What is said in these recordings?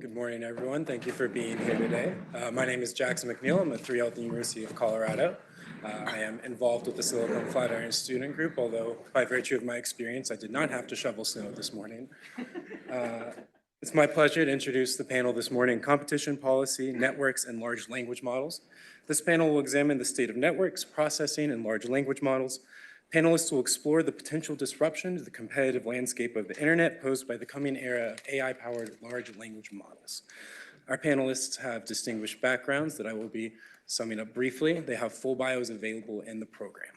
Good morning, everyone. Thank you for being here today. My name is Jackson McNeil. I'm a 3L at the University of Colorado. I am involved with the Silicon Flatiron student group, although by virtue of my experience, I did not have to shovel snow this morning. It's my pleasure to introduce the panel this morning, Competition Policy, Networks, and Large Language Models. This panel will examine the state of networks, processing, and large language models. Panelists will explore the potential disruption to the competitive landscape of the internet posed by the coming era of AI-powered large language models. Our panelists have distinguished backgrounds that I will be summing up briefly. They have full bios available in the program.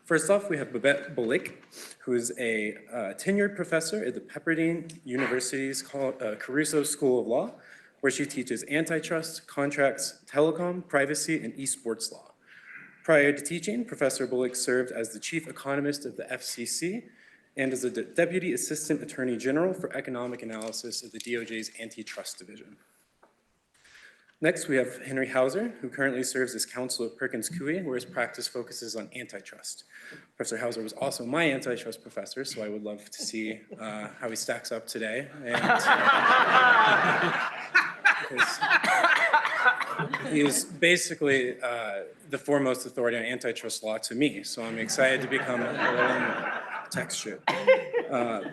First off, we have Babette Boliek, who is a tenured professor at the Pepperdine University's Caruso School of Law, where she teaches antitrust, contracts, telecom, privacy, and esports law. Prior to teaching, Professor Boliek served as the chief economist of the FCC and as a deputy assistant attorney general for economic analysis of the DOJ's antitrust division. Next, we have Henry Hauser, who currently serves as counsel at Perkins Coie, where his practice focuses on antitrust. Professor Hauser was also my antitrust professor, so I would love to see how he stacks up today. He is basically the foremost authority on antitrust law to me, so I'm excited to become a little texture.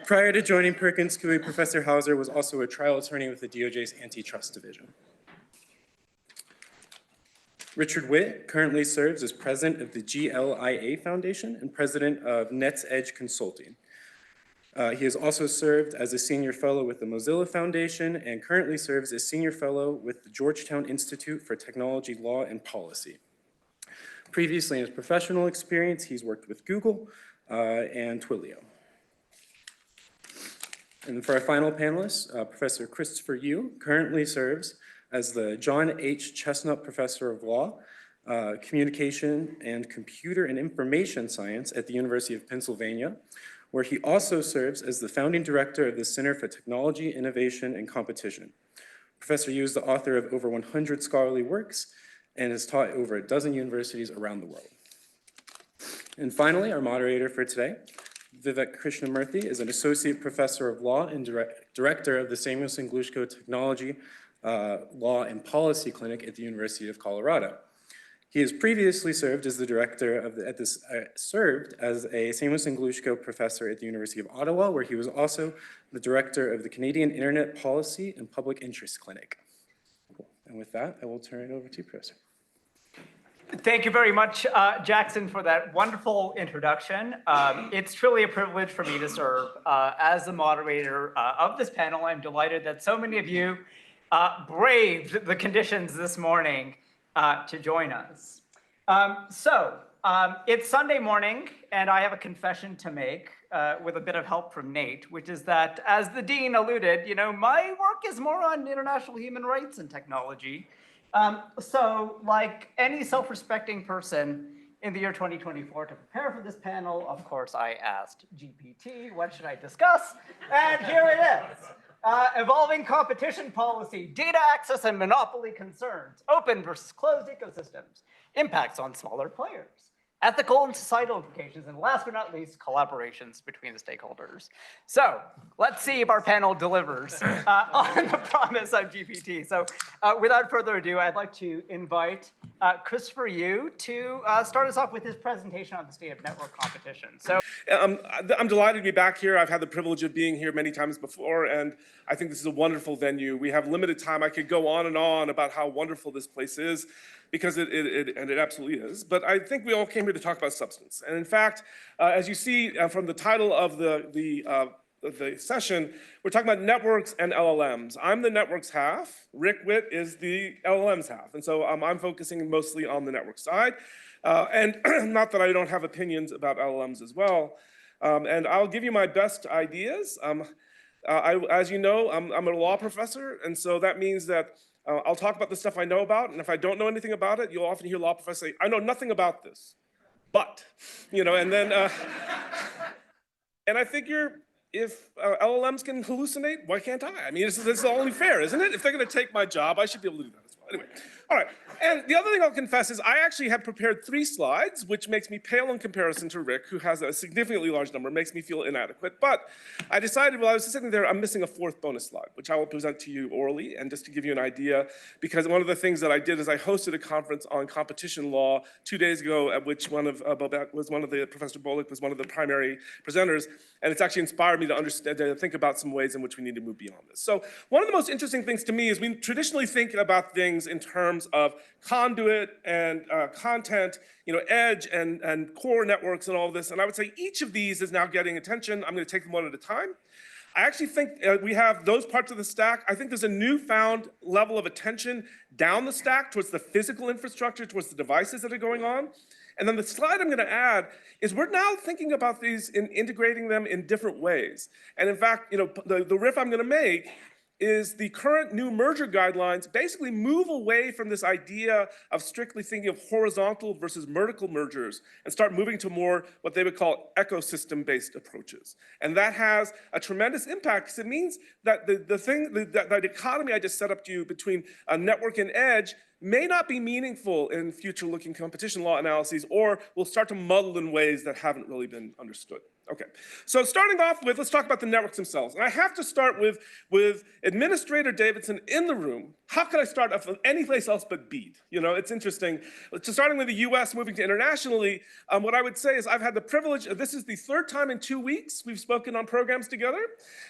Prior to joining Perkins Coie, Professor Hauser was also a trial attorney with the DOJ's antitrust division. Richard Whitt currently serves as president of the GLIA Foundation and president of Nets Edge Consulting. He has also served as a senior fellow with the Mozilla Foundation and currently serves as senior fellow with the Georgetown Institute for Technology, Law, and Policy. Previously in his professional experience, he's worked with Google and Twilio. And for our final panelist, Professor Christopher Yu currently serves as the John H. Chestnut Professor of Law, Communication and Computer and Information Science at the University of Pennsylvania, where he also serves as the founding director of the Center for Technology, Innovation, and Competition. Professor Yu is the author of over 100 scholarly works and has taught at over a dozen universities around the world. And finally, our moderator for today, Vivek Krishnamurthy, is an associate professor of law and director of the Samuelson Glushko Technology Law and Policy Clinic at the University of Colorado. He has previously served as the director of served as a Samuelson Glushko professor at the University of Ottawa, where he was also the director of the Canadian Internet Policy and Public Interest Clinic. Cool. And with that, I will turn it over to you, Professor. Thank you very much, Jackson, for that wonderful introduction. It's truly a privilege for me to serve as the moderator of this panel. I'm delighted that so many of you braved the conditions this morning to join us. It's Sunday morning, and I have a confession to make with a bit of help from Nate, which is that, as the dean alluded, my work is more on international human rights and technology. So like any self-respecting person in the year 2024, to prepare for this panel, of course, I asked GPT, what should I discuss? And here it is. Evolving competition policy, data access and monopoly concerns, open versus closed ecosystems, impacts on smaller players, ethical and societal implications, and last but not least, collaborations between the stakeholders. So let's see if our panel delivers on the promise of GPT. So without further ado, I'd like to invite Christopher Yu to start us off with his presentation on the state of network competition. So I'm delighted to be back here. I've had the privilege of being here many times before, and I think this is a wonderful venue. We have limited time. I could go on and on about how wonderful this place is, because it absolutely is. But I think we all came here to talk about substance. And in fact, as you see from the title of the session, we're talking about networks and LLMs. I'm the networks half. Rick Whitt is the LLMs half. And so I'm focusing mostly on the network side. And not that I don't have opinions about LLMs as well. And I'll give you my best ideas. As you know, I'm a law professor. And so that means that I'll talk about the stuff I know about, and if I don't know anything about it, you'll often hear law professors say, I know nothing about this, but, and then, and I figure if LLMs can hallucinate, why can't I? I mean, this is only fair, isn't it? If they're gonna take my job, I should be able to do that as well. Anyway, all right. And the other thing I'll confess is I actually have prepared 3 slides, which makes me pale in comparison to Rick, who has a significantly large number, makes me feel inadequate. But I decided while I was sitting there, I'm missing a 4th bonus slide, which I will present to you orally, and just to give you an idea, because one of the things that I did is I hosted a conference on competition law 2 days ago, at which one of Babette was one of the, Professor Boliek was one of the primary presenters, and it's actually inspired me to understand, to think about some ways in which we need to move beyond this. So one of the most interesting things to me is we traditionally think about things in terms of conduit and content, edge and core networks and all of this. And I would say each of these is now getting attention. I'm going to take them one at a time. I actually think we have those parts of the stack. I think there's a newfound level of attention down the stack towards the physical infrastructure, towards the devices that are going on. And then the slide I'm going to add is we're now thinking about these and integrating them in different ways. And in fact, the riff I'm going to make is the current new merger guidelines basically move away from this idea of strictly thinking of horizontal versus vertical mergers and start moving to more what they would call ecosystem-based approaches. And that has a tremendous impact because it means that that dichotomy I just set up to you between a network and edge may not be meaningful in future-looking competition law analyses, or will start to muddle in ways that haven't really been understood. Okay, so starting off with, let's talk about the networks themselves. And I have to start with Administrator Davidson in the room. How could I start off with any place else but BEAD? It's interesting. So starting with the US, moving to internationally, what I would say is I've had the privilege, this is the 3rd time in 2 weeks we've spoken on programs together.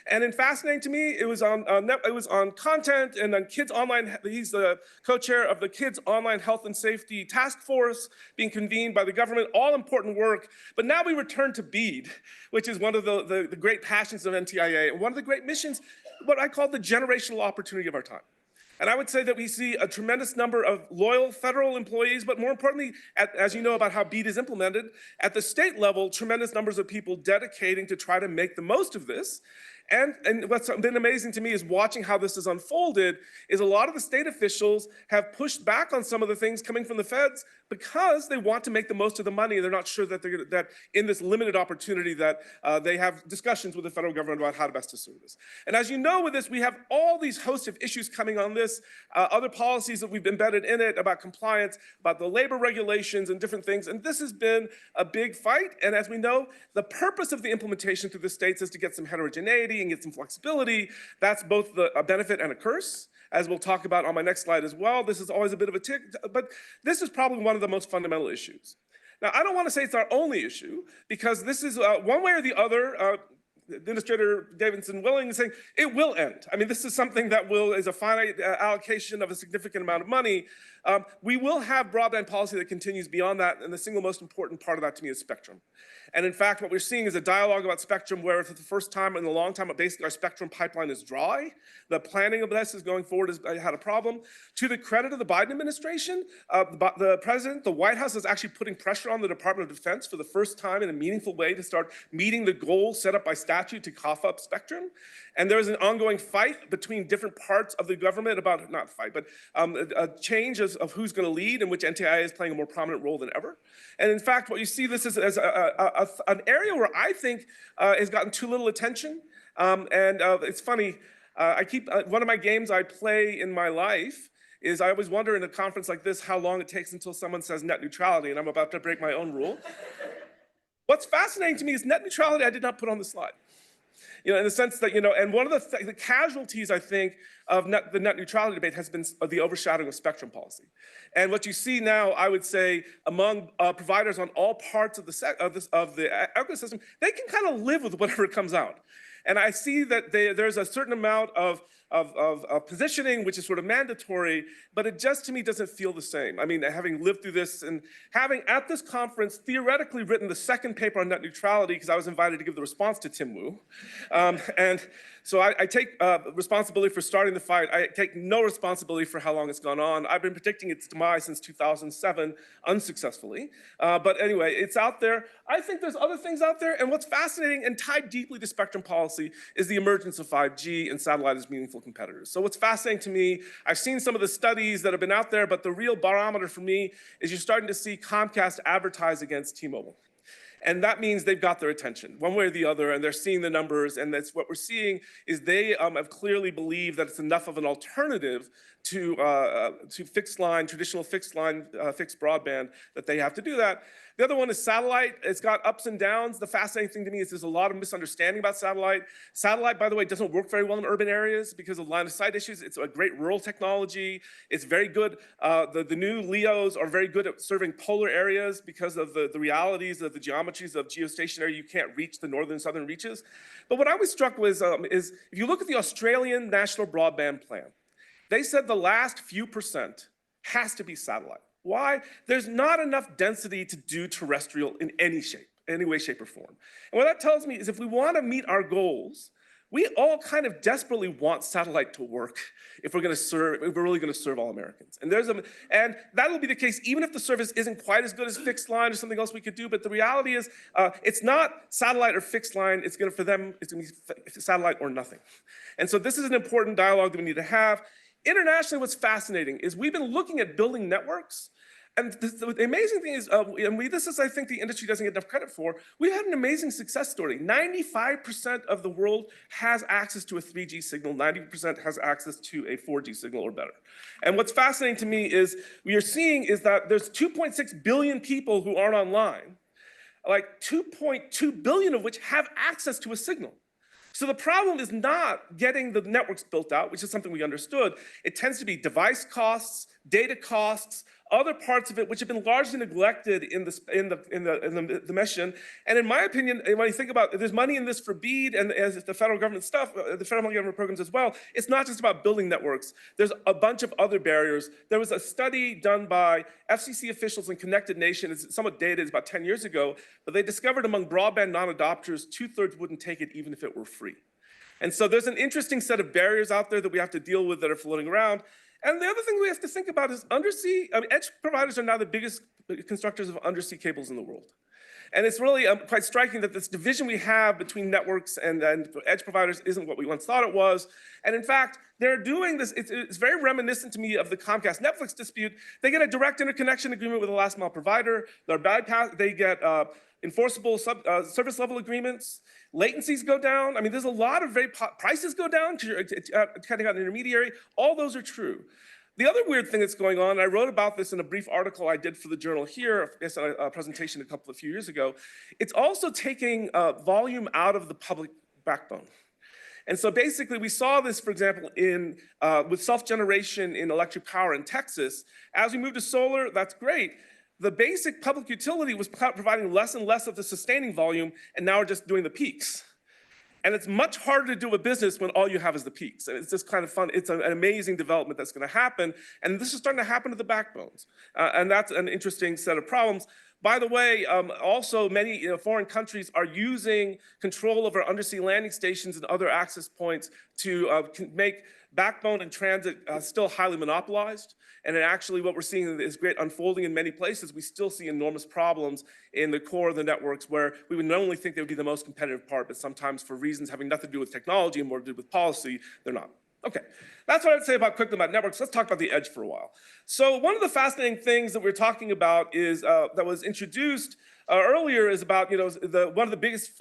And in fascinating to me, it was on content and on kids online. He's the co-chair of the Kids Online Health and Safety Task Force being convened by the government, all important work. But now we return to BEAD, which is one of the great passions of NTIA, and one of the great missions, what I call the generational opportunity of our time. And I would say that we see a tremendous number of loyal federal employees, but more importantly, as you know about how BEAD is implemented, at the state level, tremendous numbers of people dedicating to try to make the most of this. And what's been amazing to me is watching how this has unfolded is a lot of the state officials have pushed back on some of the things coming from the feds because they want to make the most of the money. They're not sure that that in this limited opportunity that they have discussions with the federal government about how to best to serve this. And as you know with this, we have all these hosts of issues coming on this, other policies that we've embedded in it about compliance, about the labor regulations and different things. And this has been a big fight. And as we know, the purpose of the implementation through the states is to get some heterogeneity and get some flexibility. That's both a benefit and a curse, as we'll talk about on my next slide as well. This is always a bit of a tick, but this is probably one of the most fundamental issues. Now, I don't want to say it's our only issue, because this is one way or the other, Administrator Davidson willing and saying it will end. I mean, this is something that is a finite allocation of a significant amount of money. We will have broadband policy that continues beyond that, and the single most important part of that to me is spectrum. And in fact, what we're seeing is a dialogue about spectrum where for the first time in a long time, basically our spectrum pipeline is dry. The planning of this is going forward has had a problem. To the credit of the Biden administration, the president, the White House is actually putting pressure on the Department of Defense for the first time in a meaningful way to start meeting the goals set up by statute to cough up spectrum. And there is an ongoing fight between different parts of the government about, not fight, but a change of who's going to lead, in which NTIA is playing a more prominent role than ever. And in fact, what you see this is as an area where I think has gotten too little attention. It's funny, one of my games I play in my life is I always wonder in a conference like this how long it takes until someone says net neutrality, and I'm about to break my own rule. What's fascinating to me is net neutrality I did not put on the slide. In the sense that, and one of the casualties, I think, of the net neutrality debate has been the overshadowing of spectrum policy. And what you see now, I would say, among providers on all parts of the ecosystem, they can kind of live with whatever comes out. And I see that there's a certain amount of positioning, which is sort of mandatory, but it just, to me, doesn't feel the same. I mean, having lived through this and having, at this conference, theoretically written the 2nd paper on net neutrality, because I was invited to give the response to Tim Wu. And so I take responsibility for starting the fight. I take no responsibility for how long it's gone on. I've been predicting its demise since 2007, unsuccessfully. But anyway, it's out there. I think there's other things out there. And what's fascinating and tied deeply to spectrum policy is the emergence of 5G and satellite as meaningful competitors. So what's fascinating to me, I've seen some of the studies that have been out there, but the real barometer for me is you're starting to see Comcast advertise against T-Mobile. And that means they've got their attention one way or the other, and they're seeing the numbers. And that's what we're seeing is they have clearly believed that it's enough of an alternative to fixed line, traditional fixed line, fixed broadband, that they have to do that. The other one is satellite. It's got ups and downs. The fascinating thing to me is there's a lot of misunderstanding about satellite. Satellite, by the way, doesn't work very well in urban areas because of line of sight issues. It's a great rural technology. It's very good. The new LEOs are very good at serving polar areas because of the realities of the geometries of geostationary. You can't reach the northern and southern reaches. But what I was struck with is if you look at the Australian National Broadband Plan, they said the last few percent has to be satellite. Why? There's not enough density to do terrestrial in any shape, any way, shape, or form. And what that tells me is if we want to meet our goals, we all kind of desperately want satellite to work if we're really going to serve all Americans. And that will be the case even if the service isn't quite as good as fixed line or something else we could do. But the reality is, it's not satellite or fixed line. For them, it's going to be satellite or nothing. And so this is an important dialogue that we need to have. Internationally, what's fascinating is we've been looking at building networks. And the amazing thing is, this is, I think, the industry doesn't get enough credit for. We've had an amazing success story. 95% of the world has access to a 3G signal. 90% has access to a 4G signal or better. And what's fascinating to me is we are seeing is that there's 2.6 billion people who aren't online, like 2.2 billion of which have access to a signal. So the problem is not getting the networks built out, which is something we understood. It tends to be device costs, data costs, other parts of it which have been largely neglected in the mission. And in my opinion, when you think about there's money in this for BEAD and as the federal government stuff, the federal government programs as well, it's not just about building networks. There's a bunch of other barriers. There was a study done by FCC officials in Connected Nation. It's somewhat dated, it's about 10 years ago, but they discovered among broadband non-adopters, 2/3 wouldn't take it even if it were free. And so there's an interesting set of barriers out there that we have to deal with that are floating around. And the other thing we have to think about is edge providers are now the biggest constructors of undersea cables in the world. And it's really quite striking that this division we have between networks and edge providers isn't what we once thought it was. And in fact, they're doing this, it's very reminiscent to me of the Comcast-Netflix dispute. They get a direct interconnection agreement with a last mile provider. They get enforceable service level agreements. Latencies go down. I mean, there's a lot of prices go down because you're cutting out an intermediary. All those are true. The other weird thing that's going on, I wrote about this in a brief article I did for the journal here, a presentation a few years ago. It's also taking volume out of the public backbone. And so basically we saw this, for example, with self-generation in electric power in Texas. As we move to solar, that's great. The basic public utility was providing less and less of the sustaining volume, and now we're just doing the peaks. And it's much harder to do a business when all you have is the peaks. And it's just kind of fun. It's an amazing development that's going to happen. And this is starting to happen to the backbones. And that's an interesting set of problems. By the way, also many foreign countries are using control over undersea landing stations and other access points to make backbone and transit still highly monopolized. And actually what we're seeing is great unfolding in many places. We still see enormous problems in the core of the networks where we would normally think they would be the most competitive part, but sometimes for reasons having nothing to do with technology and more to do with policy, they're not. Okay, that's what I'd say quickly about networks. Let's talk about the edge for a while. So one of the fascinating things that we're talking about is that was introduced earlier is about, one of the biggest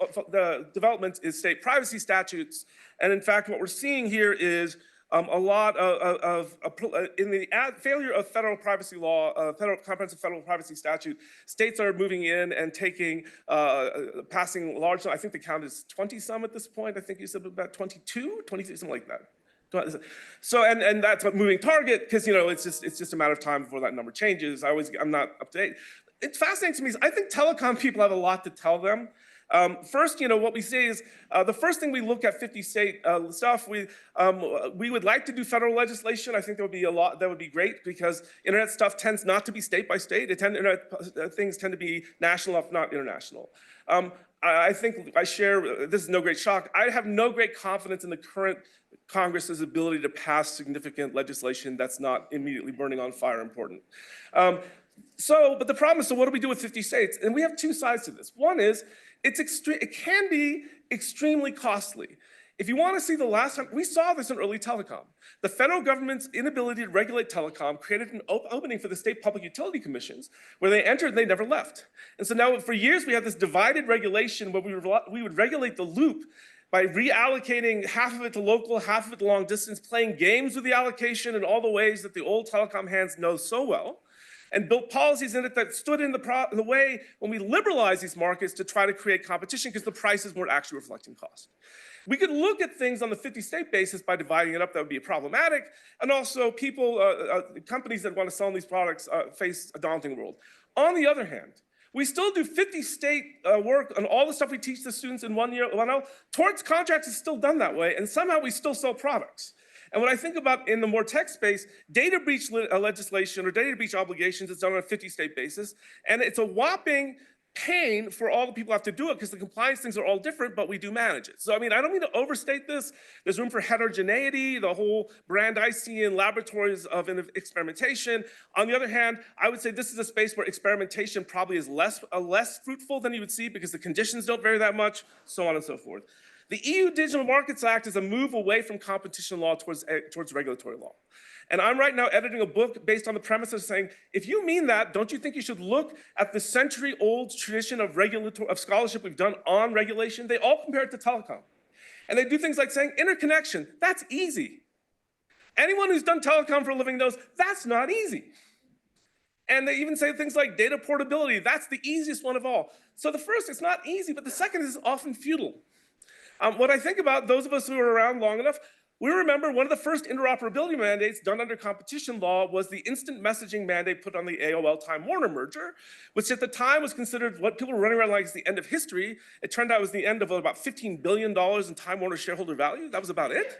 developments is state privacy statutes. And in fact, what we're seeing here is a lot in the failure of federal privacy law, federal comprehensive federal privacy statute, states are moving in and passing large, I think the count is 20 some at this point. I think you said about 22, something like that. So, and that's a moving target because, it's just a matter of time before that number changes. I'm not up to date. It's fascinating to me is I think telecom people have a lot to tell them. First, what we say is the first thing we look at 50 state stuff. We would like to do federal legislation. I think there would be that would be great because internet stuff tends not to be state by state. Internet things tend to be national, if not international. I think I share. This is no great shock. I have no great confidence in the current Congress's ability to pass significant legislation that's not immediately burning on fire important. But the problem is, so what do we do with 50 states? And we have two sides to this. One is, it can be extremely costly. If you want to see the last time, we saw this in early telecom. The federal government's inability to regulate telecom created an opening for the state public utility commissions where they entered and they never left. And so now for years we had this divided regulation where we would regulate the loop by reallocating half of it to local, half of it to long distance, playing games with the allocation in all the ways that the old telecom hands know so well, and built policies in it that stood in the way when we liberalized these markets to try to create competition because the prices weren't actually reflecting cost. We could look at things on the 50-state basis by dividing it up. That would be problematic. And also people, companies that want to sell these products face a daunting world. On the other hand, we still do 50-state work on all the stuff we teach the students in 1 year. Well, no, torts contracts is still done that way, and somehow we still sell products. And when I think about in the more tech space, data breach legislation or data breach obligations is done on a 50-state basis, and it's a whopping pain for all the people who have to do it because the compliance things are all different, but we do manage it. So, I mean, I don't mean to overstate this. There's room for heterogeneity, the whole Brandeisian laboratories of experimentation. On the other hand, I would say this is a space where experimentation probably is less fruitful than you would see because the conditions don't vary that much, so on and so forth. The EU Digital Markets Act is a move away from competition law towards regulatory law. And I'm right now editing a book based on the premise of saying, if you mean that, don't you think you should look at the century-old tradition of scholarship we've done on regulation? They all compare it to telecom. And they do things like saying interconnection, that's easy. Anyone who's done telecom for a living knows that's not easy. And they even say things like data portability, that's the easiest one of all. So the first, it's not easy, but the second is often futile. What I think about those of us who are around long enough, we remember one of the first interoperability mandates done under competition law was the instant messaging mandate put on the AOL-Time Warner merger, which at the time was considered what people were running around like is the end of history. It turned out it was the end of about $15 billion in Time Warner shareholder value. That was about it.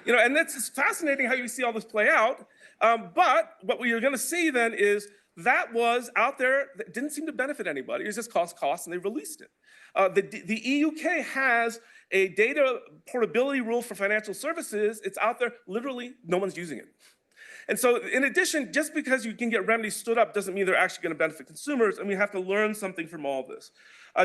You know, and it's fascinating how you see all this play out. But what we're going to see then is that was out there that didn't seem to benefit anybody. It was just cost, and they released it. The EUK has a data portability rule for financial services. It's out there, literally, no one's using it. And so in addition, just because you can get remedies stood up doesn't mean they're actually going to benefit consumers, and we have to learn something from all of this.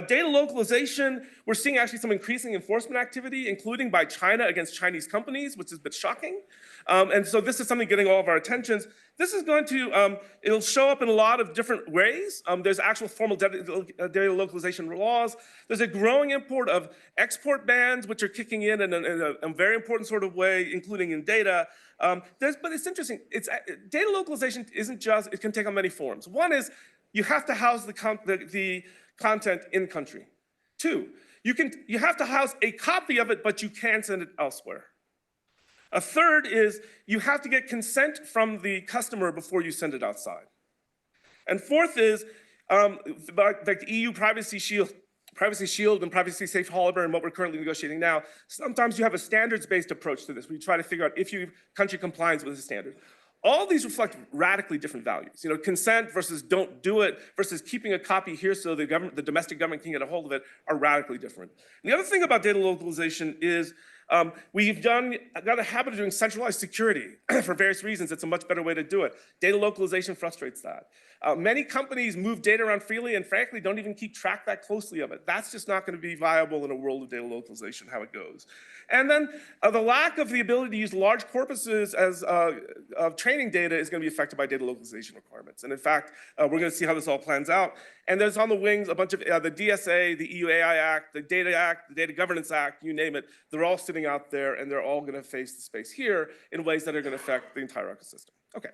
Data localization, we're seeing actually some increasing enforcement activity, including by China against Chinese companies, which is a bit shocking. And so this is something getting all of our attentions. This is going to, it'll show up in a lot of different ways. There's actual formal data localization laws. There's a growing import of export bans, which are kicking in a very important sort of way, including in data. But it's interesting, data localization isn't just, it can take on many forms. One is you have to house the content in country. Two, you have to house a copy of it, but you can send it elsewhere. A third is you have to get consent from the customer before you send it outside. And fourth is like the EU Privacy Shield and Privacy Safe Harbor and what we're currently negotiating now. Sometimes you have a standards-based approach to this. We try to figure out if your country complies with the standard. All these reflect radically different values. You know, consent versus don't do it versus keeping a copy here so the domestic government can get a hold of it are radically different. And the other thing about data localization is we've got a habit of doing centralized security for various reasons. It's a much better way to do it. Data localization frustrates that. Many companies move data around freely and frankly don't even keep track that closely of it. That's just not going to be viable in a world of data localization, how it goes. And then the lack of the ability to use large corpuses as training data is going to be affected by data localization requirements. And in fact, we're going to see how this all plans out. And there's on the wings a bunch of the DSA, the EU AI Act, the Data Act, the Data Governance Act, you name it. They're all sitting out there and they're all going to face the space here in ways that are going to affect the entire ecosystem. Okay.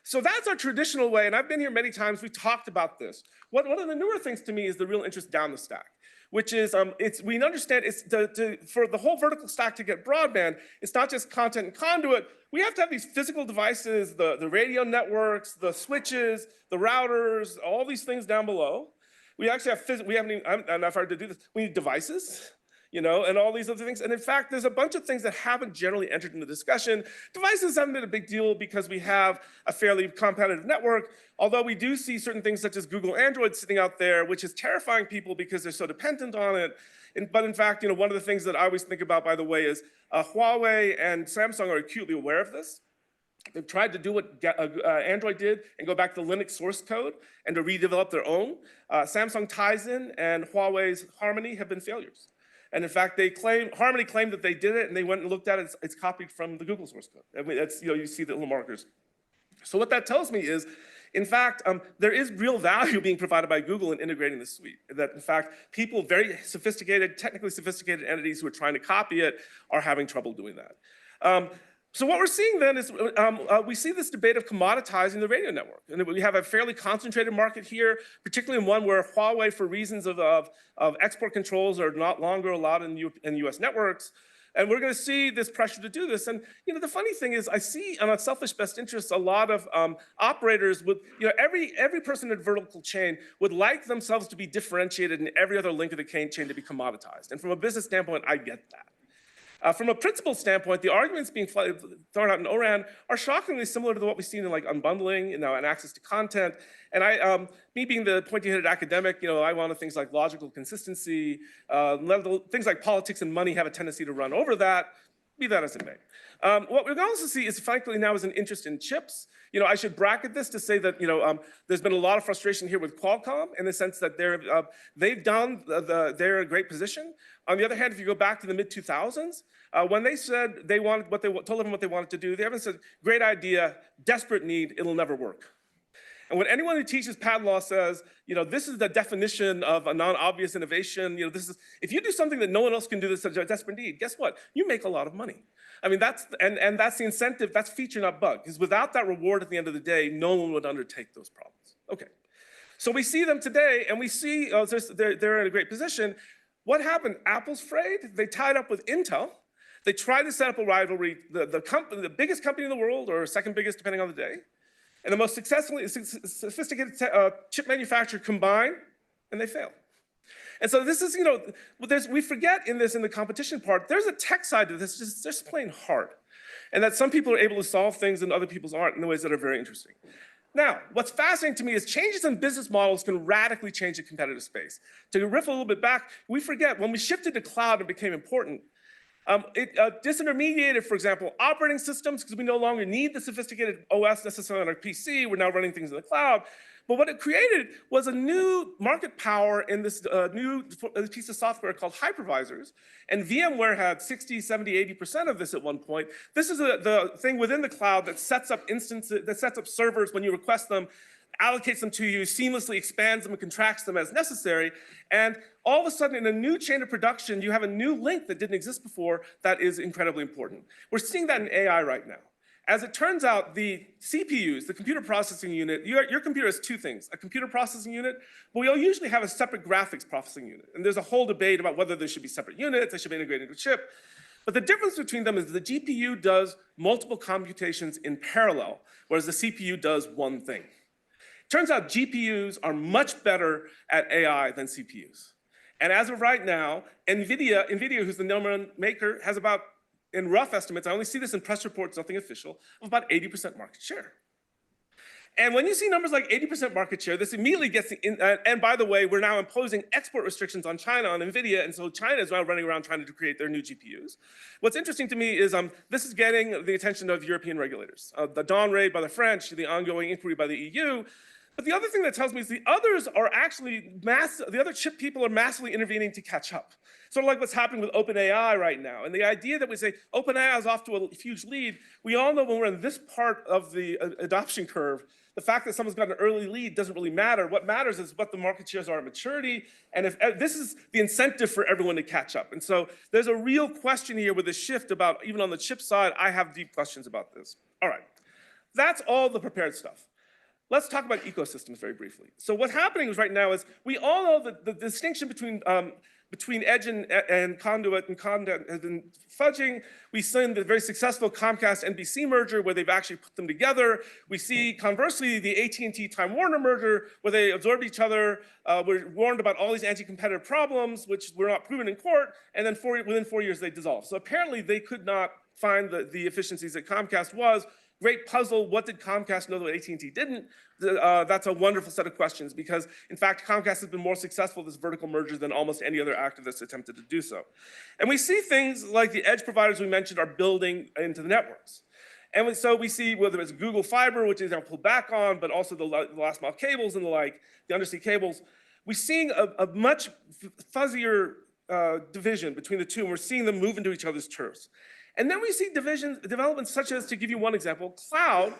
So that's our traditional way, and I've been here many times, we've talked about this. One of the newer things to me is the real interest down the stack, which is, we understand for the whole vertical stack to get broadband, it's not just content and conduit, we have to have these physical devices, the radio networks, the switches, the routers, all these things down below. We actually have, we haven't even, I'm not hard to do this, we need devices. You know, and all these other things. And in fact, there's a bunch of things that haven't generally entered into discussion. Devices haven't been a big deal because we have a fairly competitive network, although we do see certain things such as Google Android sitting out there, which is terrifying people because they're so dependent on it. But in fact, you know, one of the things that I always think about, by the way, is Huawei and Samsung are acutely aware of this. They've tried to do what Android did and go back to Linux source code and to redevelop their own. Samsung Tizen and Huawei's Harmony have been failures. And in fact, Harmony claimed that they did it, and they went and looked at it. It's copied from the Google source code. I mean, you see the little markers. So what that tells me is, in fact, there is real value being provided by Google in integrating this suite. That, in fact, people, very sophisticated, technically sophisticated entities who are trying to copy it are having trouble doing that. So what we're seeing then is we see this debate of commoditizing the radio network. And we have a fairly concentrated market here, particularly in one where Huawei, for reasons of export controls, are not longer allowed in US networks. And we're going to see this pressure to do this. And the funny thing is, I see on a selfish best interest a lot of operators with every person in a vertical chain would like themselves to be differentiated and every other link of the chain to be commoditized. And from a business standpoint, I get that. From a principle standpoint, the arguments being thrown out in ORAN are shockingly similar to what we've seen in like unbundling and access to content. And me being the pointy-headed academic, I wanted things like logical consistency. Things like politics and money have a tendency to run over that, be that as it may. What we're going to also see is, frankly, now is an interest in chips. I should bracket this to say that there's been a lot of frustration here with Qualcomm in the sense that they're in a great position. On the other hand, if you go back to the mid-2000s, when they said told them what they wanted to do, they haven't said, great idea, desperate need, it'll never work. And when anyone who teaches patent law says, this is the definition of a non-obvious innovation, if you do something that no one else can do, this is a desperate need, guess what? You make a lot of money. I mean, that's the incentive, that's feature, not bug. Because without that reward at the end of the day, no one would undertake those problems. Okay. So we see them today, and we see they're in a great position. What happened? Apple's frayed. They tied up with Intel. They tried to set up a rivalry, the biggest company in the world, or second biggest, depending on the day, and the most sophisticated chip manufacturer combined, and they failed. And so this is, we forget in the competition part, there's a tech side to this, just plain hard. And that some people are able to solve things and other people aren't in the ways that are very interesting. Now, what's fascinating to me is changes in business models can radically change the competitive space. To riff a little bit back, we forget when we shifted to cloud and became important, it disintermediated, for example, operating systems, because we no longer need the sophisticated OS necessarily on our PC. We're now running things in the cloud. But what it created was a new market power in this new piece of software called hypervisors. And VMware had 60, 70, 80% of this at one point. This is the thing within the cloud that sets up instances, that sets up servers when you request them, allocates them to you, seamlessly expands them and contracts them as necessary. And all of a sudden, in a new chain of production, you have a new link that didn't exist before that is incredibly important. We're seeing that in AI right now. As it turns out, the CPUs, the computer processing unit, your computer has two things, a computer processing unit, but we'll usually have a separate graphics processing unit. And there's a whole debate about whether there should be separate units, they should be integrated into a chip. But the difference between them is the GPU does multiple computations in parallel, whereas the CPU does one thing. Turns out GPUs are much better at AI than CPUs. And as of right now, NVIDIA, who's the number one maker, has about, in rough estimates, I only see this in press reports, nothing official, of about 80% market share. And when you see numbers like 80% market share, this immediately gets, and by the way, we're now imposing export restrictions on China, on NVIDIA, and so China is now running around trying to create their new GPUs. What's interesting to me is this is getting the attention of European regulators. The Dawn raid by the French, the ongoing inquiry by the EU. But the other thing that tells me is the others are actually the other chip people are massively intervening to catch up. Sort of like what's happening with OpenAI right now. And the idea that we say OpenAI is off to a huge lead, we all know when we're in this part of the adoption curve, the fact that someone's got an early lead doesn't really matter. What matters is what the market shares are at maturity. And if this is the incentive for everyone to catch up. And so there's a real question here with the shift about, even on the chip side, I have deep questions about this. All right, that's all the prepared stuff. Let's talk about ecosystems very briefly. So what's happening right now is we all know that the distinction between edge and conduit and content has been fudging. We've seen the very successful Comcast-NBC merger where they've actually put them together. We see, conversely, the AT&T-Time Warner merger where they absorbed each other. We're warned about all these anti-competitive problems, which were not proven in court, and then within 4 years they dissolved. So apparently they could not find the efficiencies that Comcast was. Great puzzle. What did Comcast know that AT&T didn't? That's a wonderful set of questions because, in fact, Comcast has been more successful with this vertical merger than almost any other actor that's attempted to do so. And we see things like the edge providers we mentioned are building into the networks. And so we see whether it's Google Fiber, which is now pulled back on, but also the last mile cables and the undersea cables. We're seeing a much fuzzier division between the two, and we're seeing them move into each other's turfs. And then we see developments such as, to give you one example, cloud.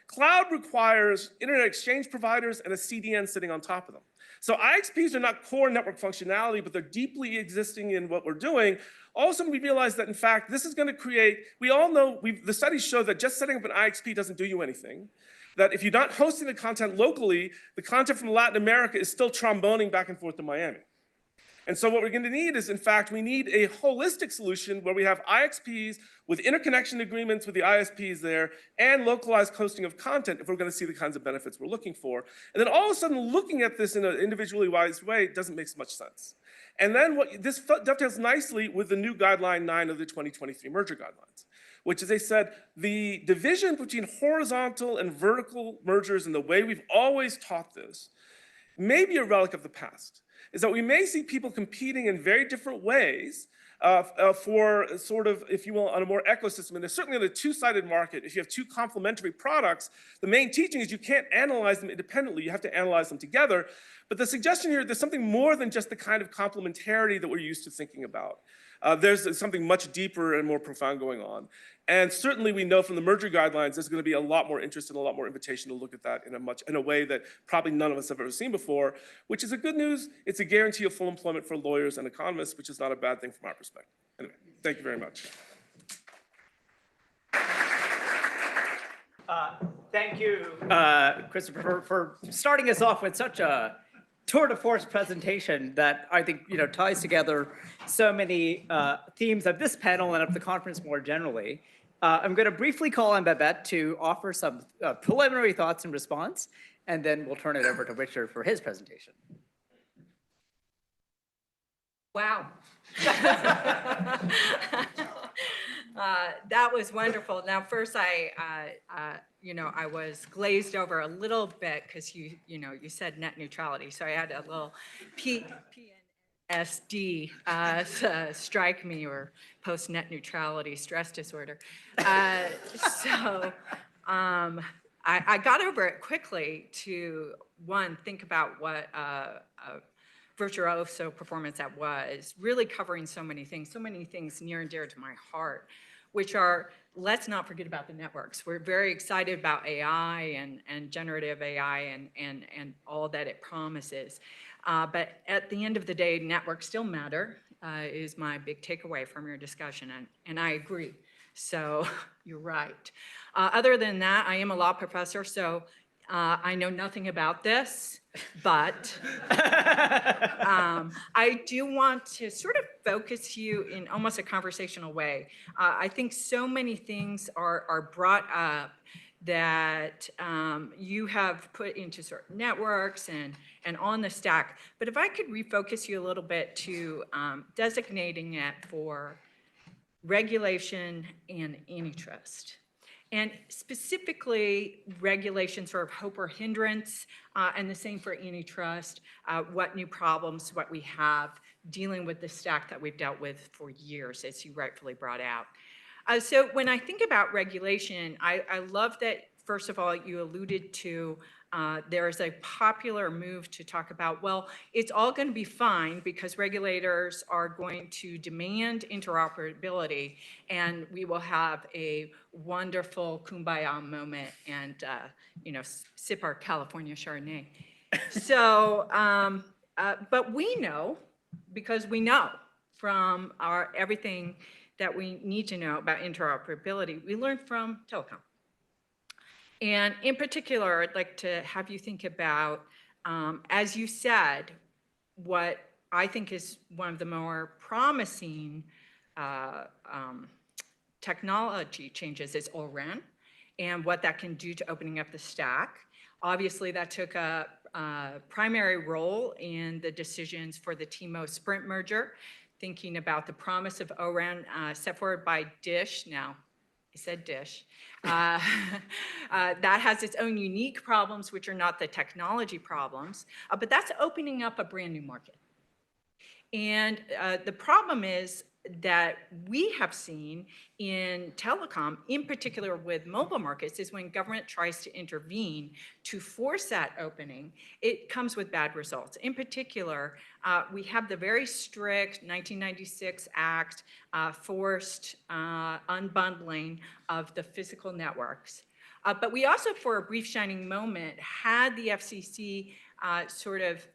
Cloud requires internet exchange providers and a CDN sitting on top of them. So IXPs are not core network functionality, but they're deeply existing in what we're doing. All of a sudden, we realize that, in fact, this is going to create, we all know, the studies show that just setting up an IXP doesn't do you anything. That if you're not hosting the content locally, the content from Latin America is still tromboning back and forth to Miami. And so what we're going to need is, in fact, we need a holistic solution where we have IXPs with interconnection agreements with the ISPs there and localized hosting of content if we're going to see the kinds of benefits we're looking for. And then all of a sudden, looking at this in an individually wise way doesn't make much sense. And then this dovetails nicely with the new guideline 9 of the 2023 merger guidelines, which is they said the division between horizontal and vertical mergers and the way we've always taught this may be a relic of the past. Is that we may see people competing in very different ways for sort of, if you will, on a more ecosystem. And there's certainly on a two-sided market, if you have two complementary products, the main teaching is you can't analyze them independently, you have to analyze them together. But the suggestion here, there's something more than just the kind of complementarity that we're used to thinking about. There's something much deeper and more profound going on. And certainly we know from the merger guidelines, there's going to be a lot more interest and a lot more invitation to look at that in a way that probably none of us have ever seen before, which is a good news. It's a guarantee of full employment for lawyers and economists, which is not a bad thing from our perspective. Anyway, thank you very much. Thank you, Christopher, for starting us off with such a tour de force presentation that I think ties together so many themes of this panel and of the conference more generally. I'm going to briefly call on Babette to offer some preliminary thoughts and response, and then we'll turn it over to Richard for his presentation. Wow. That was wonderful. Now, first, I was glazed over a little bit because you said net neutrality, so I had a little PTSD strike me, or post net neutrality stress disorder. I got over it quickly to think about what virtuoso performance that was, really covering so many things near and dear to my heart, which are, let's not forget about the networks. We're very excited about AI and generative AI and all that it promises. But at the end of the day, networks still matter, is my big takeaway from your discussion, and I agree. So you're right. Other than that, I am a law professor, so I know nothing about this, but I do want to sort of focus you in almost a conversational way. I think so many things are brought up that you have put into sort of networks and on the stack. But if I could refocus you a little bit to designating it for regulation and antitrust. And specifically, regulation sort of hope or hindrance, and the same for antitrust, what new problems, what we have dealing with the stack that we've dealt with for years, as you rightfully brought out. So when I think about regulation, I love that, first of all, you alluded to there is a popular move to talk about, well, it's all going to be fine because regulators are going to demand interoperability and we will have a wonderful kumbaya moment and, sip our California Chardonnay. So, but we know, because we know from everything that we need to know about interoperability, we learned from telecom. And in particular, I'd like to have you think about, as you said, what I think is one of the more promising technology changes is O-RAN and what that can do to opening up the stack. Obviously, that took a primary role in the decisions for the T-Mo-Sprint merger, thinking about the promise of O-RAN set forward by Dish. Now, I said Dish. That has its own unique problems, which are not the technology problems, but that's opening up a brand new market. And the problem is that we have seen in telecom, in particular with mobile markets, is when government tries to intervene to force that opening, it comes with bad results. In particular, we have the very strict 1996 Act forced unbundling of the physical networks. But we also, for a brief shining moment, had the FCC sort of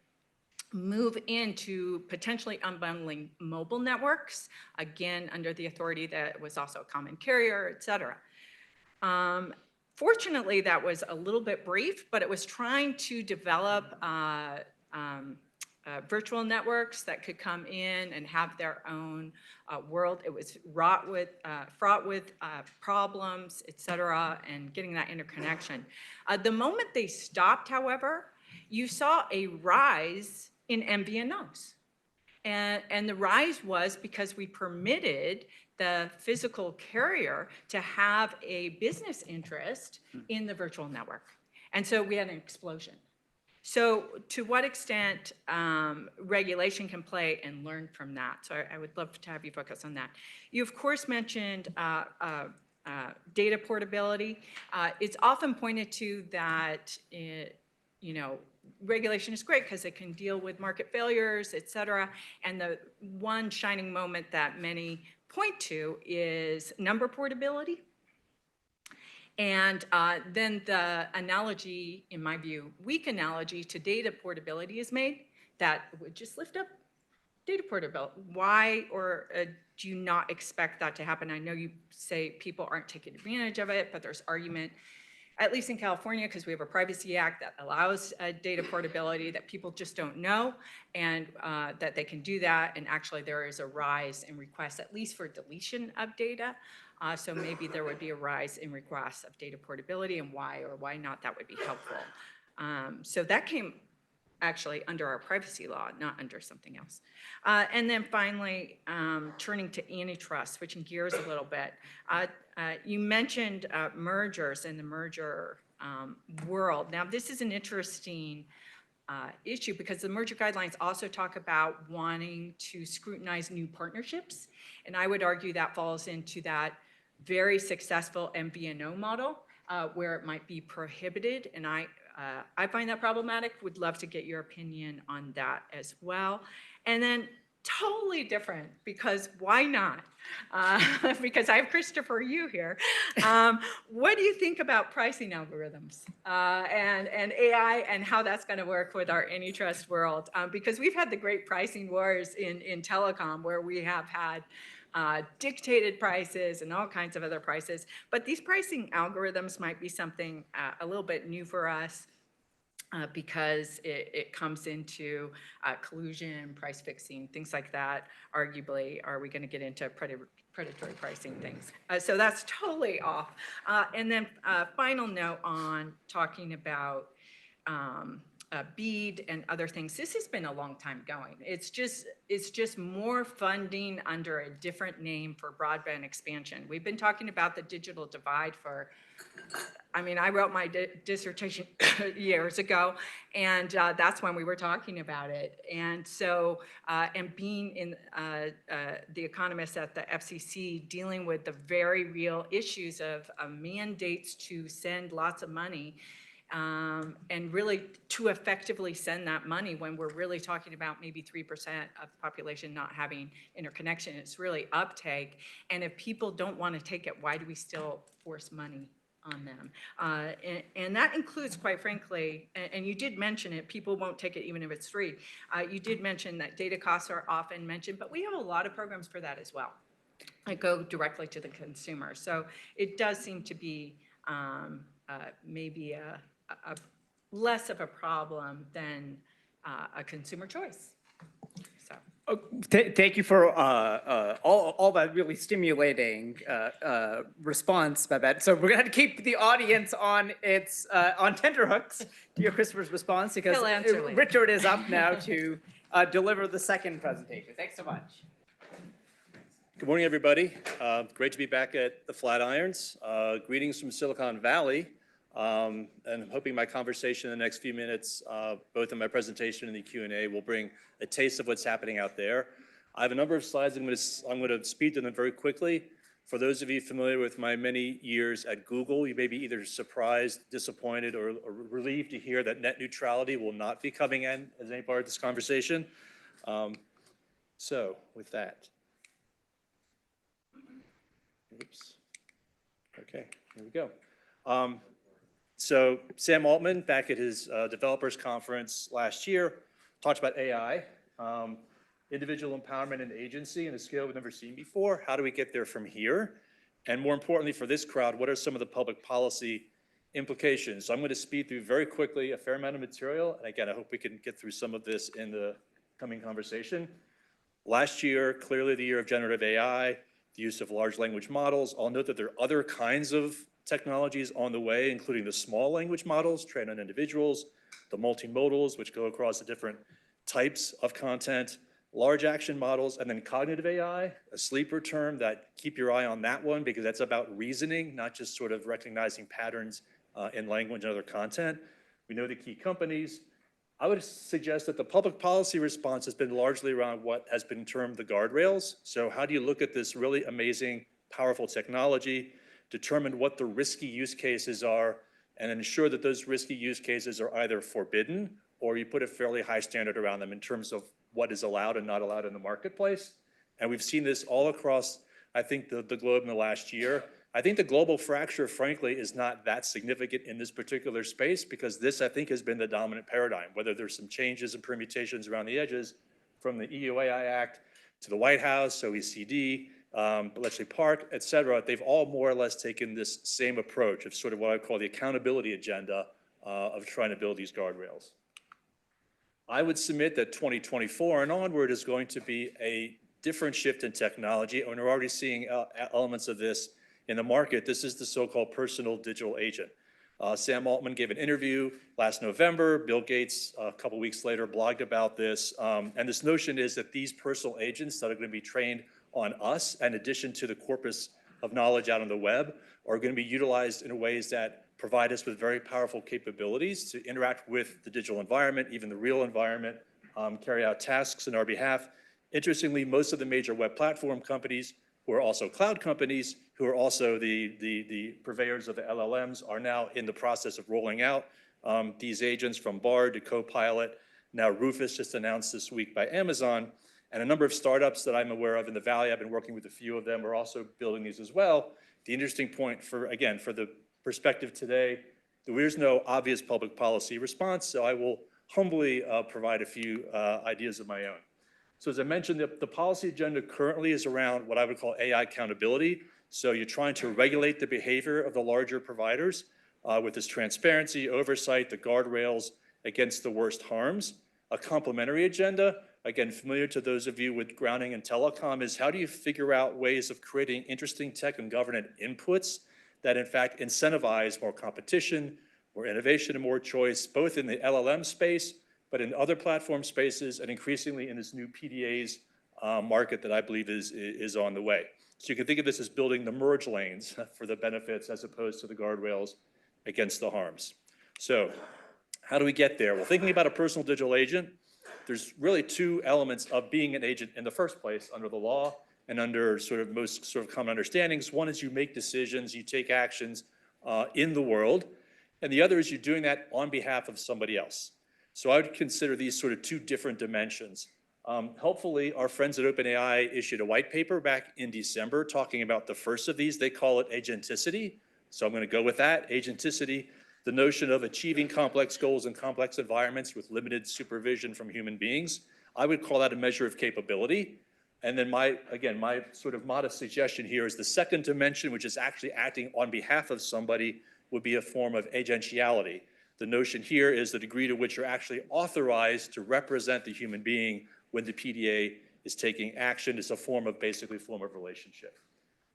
move into potentially unbundling mobile networks, again, under the authority that was also a common carrier, et cetera. Fortunately, that was a little bit brief, but it was trying to develop virtual networks that could come in and have their own world. It was fraught with problems, et cetera, and getting that interconnection. The moment they stopped, however, you saw a rise in MVNOs. And the rise was because we permitted the physical carrier to have a business interest in the virtual network. And so we had an explosion. So to what extent regulation can play and learn from that? So I would love to have you focus on that. You, of course, mentioned data portability. It's often pointed to that, regulation is great because it can deal with market failures, et cetera. And the one shining moment that many point to is number portability. And then the analogy, in my view, weak analogy to data portability is made that would just lift up data portability. Why or do you not expect that to happen? I know you say people aren't taking advantage of it, but there's argument, at least in California, because we have a Privacy Act that allows data portability that people just don't know, and that they can do that. And actually there is a rise in requests, at least for deletion of data. So maybe there would be a rise in requests of data portability, and why or why not that would be helpful. So that came actually under our privacy law, not under something else. And then finally, turning to antitrust, switching gears a little bit. You mentioned mergers in the merger world. Now, this is an interesting issue because the merger guidelines also talk about wanting to scrutinize new partnerships. And I would argue that falls into that very successful MVNO model where it might be prohibited. And I find that problematic. Would love to get your opinion on that as well. And then totally different, because why not? Because I have Christopher Yu here. What do you think about pricing algorithms and AI and how that's going to work with our antitrust world? Because we've had the great pricing wars in telecom, where we have had dictated prices and all kinds of other prices. But these pricing algorithms might be something a little bit new for us. Because it comes into collusion, price fixing, things like that. Arguably, are we going to get into predatory pricing things? So that's totally off. And then final note on talking about BEAD and other things. This has been a long time going. It's just more funding under a different name for broadband expansion. We've been talking about the digital divide for, I wrote my dissertation years ago, and that's when we were talking about it. And so, and being in the economist at the FCC, dealing with the very real issues of mandates to send lots of money, and really to effectively send that money when we're really talking about maybe 3% of the population not having interconnection. It's really uptake. And if people don't want to take it, why do we still force money on them? And that includes, quite frankly, and you did mention it, people won't take it even if it's free. You did mention that data costs are often mentioned, but we have a lot of programs for that as well. I go directly to the consumer. So it does seem to be maybe a less of a problem than a consumer choice. So. Thank you for all that really stimulating response, Babette. So we're going to keep the audience on tenterhooks to your Christopher's response, because Richard is up now to deliver the second presentation. Thanks so much. Good morning, everybody. Great to be back at the Flatirons. Greetings from Silicon Valley. And I'm hoping my conversation in the next few minutes, both in my presentation and the Q&A, will bring a taste of what's happening out there. I have a number of slides. I'm going to speed through them very quickly. For those of you familiar with my many years at Google, you may be either surprised, disappointed, or relieved to hear that net neutrality will not be coming in as any part of this conversation. So with that, oops. Okay, here we go. So Sam Altman, back at his developers conference last year, talked about AI, individual empowerment and agency in a scale we've never seen before. How do we get there from here? And more importantly for this crowd, what are some of the public policy implications? So I'm going to speed through very quickly a fair amount of material. And again, I hope we can get through some of this in the coming conversation. Last year, clearly the year of generative AI, the use of large language models. I'll note that there are other kinds of technologies on the way, including the small language models trained on individuals, the multimodals, which go across the different types of content, large action models, and then cognitive AI, a sleeper term that keep your eye on that one because that's about reasoning, not just sort of recognizing patterns in language and other content. We know the key companies. I would suggest that the public policy response has been largely around what has been termed the guardrails. So how do you look at this really amazing, powerful technology, determine what the risky use cases are, and ensure that those risky use cases are either forbidden or you put a fairly high standard around them in terms of what is allowed and not allowed in the marketplace. And we've seen this all across, I think, the globe in the last year. I think the global fracture, frankly, is not that significant in this particular space because this, I think, has been the dominant paradigm, whether there's some changes and permutations around the edges from the EU-AI Act to the White House, OECD, Bletchley Park, et cetera. They've all more or less taken this same approach of sort of what I call the accountability agenda of trying to build these guardrails. I would submit that 2024 and onward is going to be a different shift in technology, and we're already seeing elements of this in the market. This is the so-called personal digital agent. Sam Altman gave an interview last November. Bill Gates, a couple weeks later, blogged about this. And this notion is that these personal agents that are going to be trained on us, in addition to the corpus of knowledge out on the web, are going to be utilized in ways that provide us with very powerful capabilities to interact with the digital environment, even the real environment, carry out tasks on our behalf. Interestingly, most of the major web platform companies, who are also cloud companies, who are also the purveyors of the LLMs, are now in the process of rolling out these agents from Bard to Copilot. Now Rufus just announced this week by Amazon, and a number of startups that I'm aware of in the Valley, I've been working with a few of them, are also building these as well. The interesting point for the perspective today, there is no obvious public policy response, so I will humbly provide a few ideas of my own. So as I mentioned, the policy agenda currently is around what I would call AI accountability. So you're trying to regulate the behavior of the larger providers with this transparency, oversight, the guardrails against the worst harms. A complementary agenda, again, familiar to those of you with grounding in telecom, is how do you figure out ways of creating interesting tech and governance inputs that in fact incentivize more competition, more innovation, and more choice, both in the LLM space, but in other platform spaces, and increasingly in this new PDAs market that I believe is on the way. So you can think of this as building the merge lanes for the benefits as opposed to the guardrails against the harms. So how do we get there? Well, thinking about a personal digital agent, there's really two elements of being an agent in the first place under the law and under most common understandings. One is you make decisions, you take actions in the world, and the other is you're doing that on behalf of somebody else. So I would consider these sort of two different dimensions. Helpfully, our friends at OpenAI issued a white paper back in December talking about the first of these. They call it agenticity. So I'm going to go with that. Agenticity, the notion of achieving complex goals in complex environments with limited supervision from human beings. I would call that a measure of capability. And then my sort of modest suggestion here is the second dimension, which is actually acting on behalf of somebody, would be a form of agentiality. The notion here is the degree to which you're actually authorized to represent the human being when the PDA is taking action. It's a form of relationship.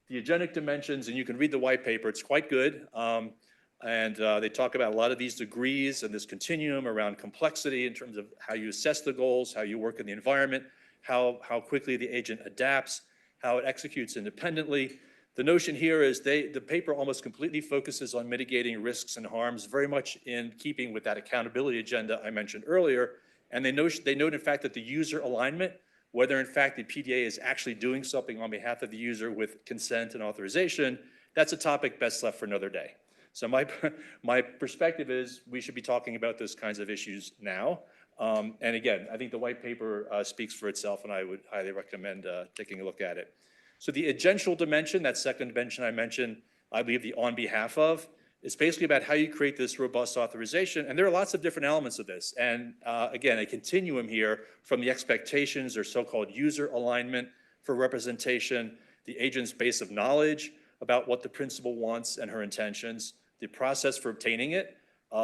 The agentic dimensions, and you can read the white paper, it's quite good. They talk about a lot of these degrees and this continuum around complexity in terms of how you assess the goals, how you work in the environment, how quickly the agent adapts, how it executes independently. The notion here is the paper almost completely focuses on mitigating risks and harms, very much in keeping with that accountability agenda I mentioned earlier. And they note, in fact, that the user alignment Whether in fact the PDA is actually doing something on behalf of the user with consent and authorization, that's a topic best left for another day. So my perspective is we should be talking about those kinds of issues now. And again, I think the white paper speaks for itself, and I would highly recommend taking a look at it. So the agential dimension, that second dimension I mentioned, I believe the on behalf of, is basically about how you create this robust authorization. And there are lots of different elements of this. And again, a continuum here from the expectations or so-called user alignment for representation, the agent's base of knowledge about what the principal wants and her intentions, the process for obtaining it,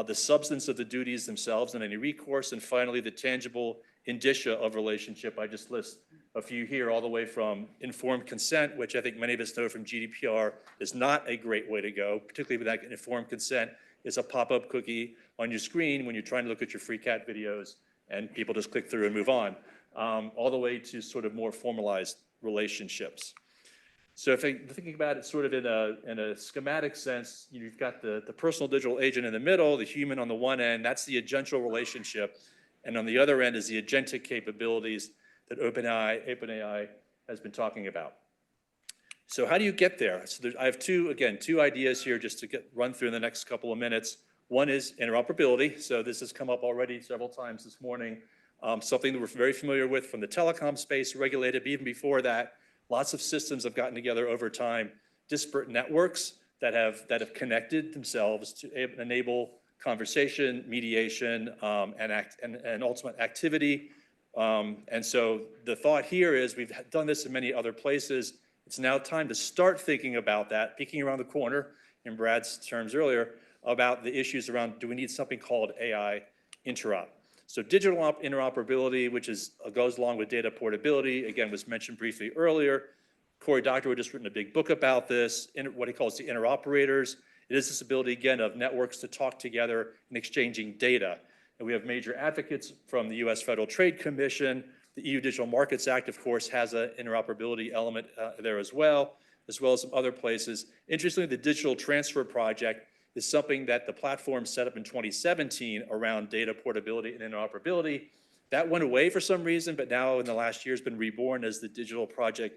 the substance of the duties themselves and any recourse, and finally the tangible indicia of relationship. I just list a few here, all the way from informed consent, which I think many of us know from GDPR is not a great way to go, particularly with that informed consent is a pop-up cookie on your screen when you're trying to look at your free cat videos and people just click through and move on, all the way to sort of more formalized relationships. So if I'm thinking about it sort of in a schematic sense, you've got the personal digital agent in the middle, the human on the one end, that's the agential relationship. And on the other end is the agentic capabilities that OpenAI has been talking about. So how do you get there? So I have two ideas here just to run through in the next couple of minutes. One is interoperability. So this has come up already several times this morning, something that we're very familiar with from the telecom space, regulated, but even before that, lots of systems have gotten together over time, disparate networks that have connected themselves to enable conversation, mediation, and ultimate activity. And so the thought here is we've done this in many other places. It's now time to start thinking about that, peeking around the corner, in Brad's terms earlier, about the issues around, do we need something called AI interop? So digital interoperability, which goes along with data portability, again, was mentioned briefly earlier. Coie Doctorow had just written a big book about this, what he calls the interoperators. It is this ability, again, of networks to talk together and exchanging data. And we have major advocates from the US Federal Trade Commission. The EU Digital Markets Act, of course, has an interoperability element there as well as some other places. Interestingly, the Digital Transfer Project is something that the platform set up in 2017 around data portability and interoperability. That went away for some reason, but now in the last year has been reborn as the Digital Transfer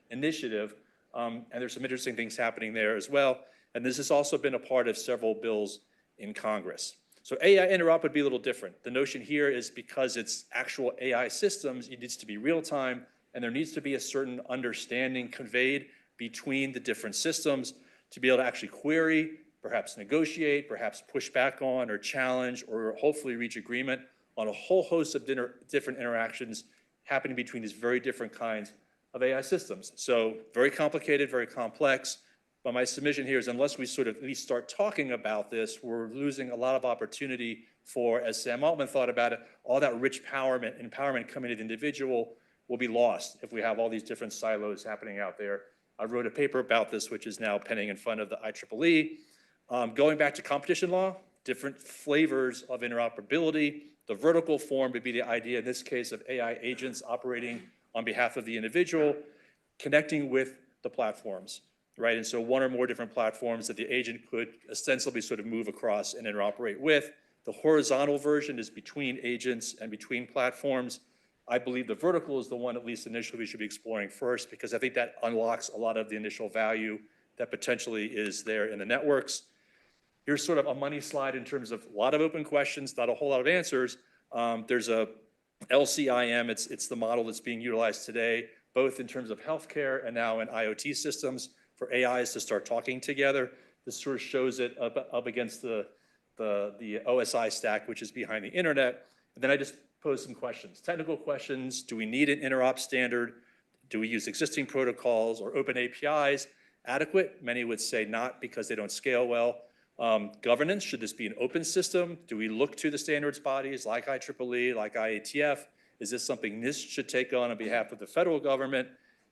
Initiative. And there's some interesting things happening there as well. And this has also been a part of several bills in Congress. So AI interop would be a little different. The notion here is because it's actual AI systems, it needs to be real time, and there needs to be a certain understanding conveyed between the different systems to be able to actually query, perhaps negotiate, perhaps push back on or challenge, or hopefully reach agreement on a whole host of different interactions happening between these very different kinds of AI systems. So very complicated, very complex. But my submission here is unless we sort of at least start talking about this, we're losing a lot of opportunity for, as Sam Altman thought about it, all that rich empowerment coming to the individual will be lost if we have all these different silos happening out there. I wrote a paper about this, which is now pending in front of the IEEE. Going back to competition law, different flavors of interoperability. The vertical form would be the idea in this case of AI agents operating on behalf of the individual, connecting with the platforms, right? And so one or more different platforms that the agent could ostensibly sort of move across and interoperate with. The horizontal version is between agents and between platforms. I believe the vertical is the one, at least initially, we should be exploring first, because I think that unlocks a lot of the initial value that potentially is there in the networks. Here's sort of a money slide in terms of a lot of open questions, not a whole lot of answers. There's a LCIM, it's the model that's being utilized today, both in terms of healthcare and now in IoT systems for AIs to start talking together. This sort of shows it up against the OSI stack, which is behind the internet. And then I just pose some questions, technical questions. Do we need an interop standard? Do we use existing protocols or open APIs? Adequate? Many would say not because they don't scale well. Governance, should this be an open system? Do we look to the standards bodies like IEEE, like IATF? Is this something NIST should take on behalf of the federal government?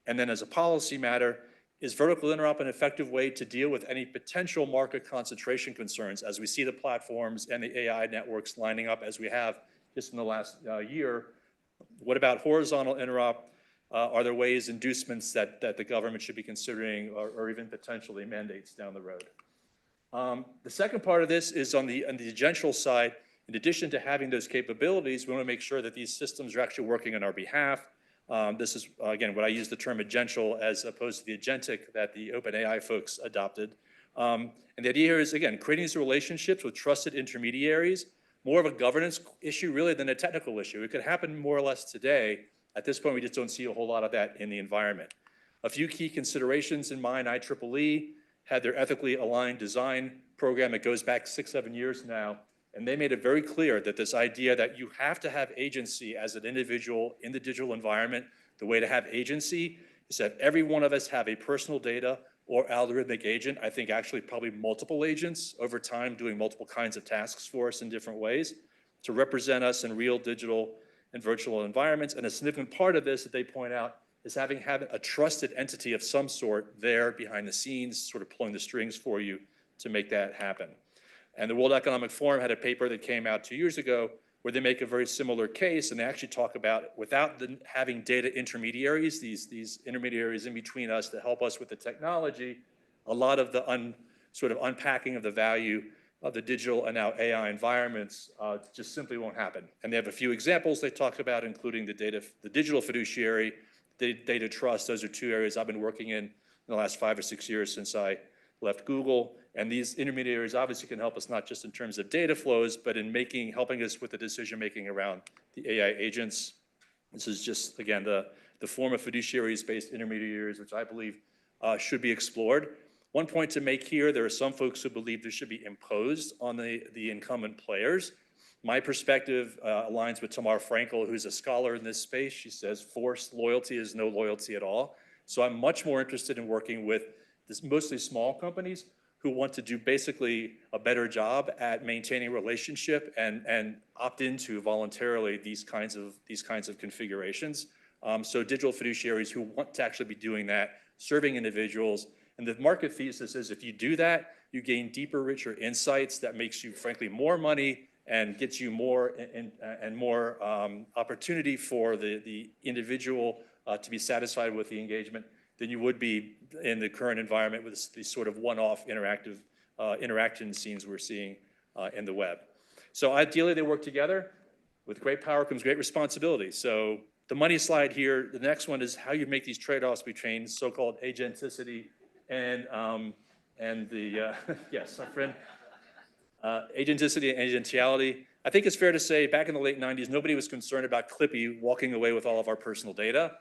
And then as a policy matter, is vertical interop an effective way to deal with any potential market concentration concerns as we see the platforms and the AI networks lining up as we have just in the last year? What about horizontal interop? Are there ways, inducements that the government should be considering, or even potentially mandates down the road? The second part of this is on the agential side. In addition to having those capabilities, we want to make sure that these systems are actually working on our behalf. This is, again, what I use the term agential as opposed to the agentic that the OpenAI folks adopted. And the idea here is, again, creating these relationships with trusted intermediaries, more of a governance issue really than a technical issue. It could happen more or less today. At this point, we just don't see a whole lot of that in the environment. A few key considerations in mind: IEEE had their ethically aligned design program that goes back 6-7 years now, and they made it very clear that this idea that you have to have agency as an individual in the digital environment, the way to have agency is that every one of us have a personal data or algorithmic agent, I think actually probably multiple agents over time doing multiple kinds of tasks for us in different ways to represent us in real digital and virtual environments. And a significant part of this that they point out is having a trusted entity of some sort there behind the scenes, sort of pulling the strings for you to make that happen. And the World Economic Forum had a paper that came out 2 years ago where they make a very similar case, and they actually talk about without having data intermediaries, these intermediaries in between us that help us with the technology, a lot of the sort of unpacking of the value of the digital and now AI environments just simply won't happen. And they have a few examples they talk about, including the digital fiduciary, data trust. Those are two areas I've been working in the last 5 or 6 years since I left Google. And these intermediaries obviously can help us not just in terms of data flows, but in helping us with the decision-making around the AI agents. This is just, again, the form of fiduciaries-based intermediaries, which I believe should be explored. One point to make here: there are some folks who believe this should be imposed on the incumbent players. My perspective aligns with Tamar Frankel, who's a scholar in this space. She says forced loyalty is no loyalty at all. So I'm much more interested in working with mostly small companies who want to do basically a better job at maintaining relationship and opt into voluntarily these kinds of configurations. So digital fiduciaries who want to actually be doing that, serving individuals. And the market thesis is if you do that, you gain deeper, richer insights that makes you, frankly, more money and gets you more and more opportunity for the individual to be satisfied with the engagement than you would be in the current environment with these sort of one-off interaction scenes we're seeing in the web. So ideally, they work together. With great power comes great responsibility. So the money slide here, the next one is how you make these trade-offs between so-called agenticity and the, yes, our friend, agenticity and agentiality. I think it's fair to say back in the late 90s, nobody was concerned about Clippy walking away with all of our personal data.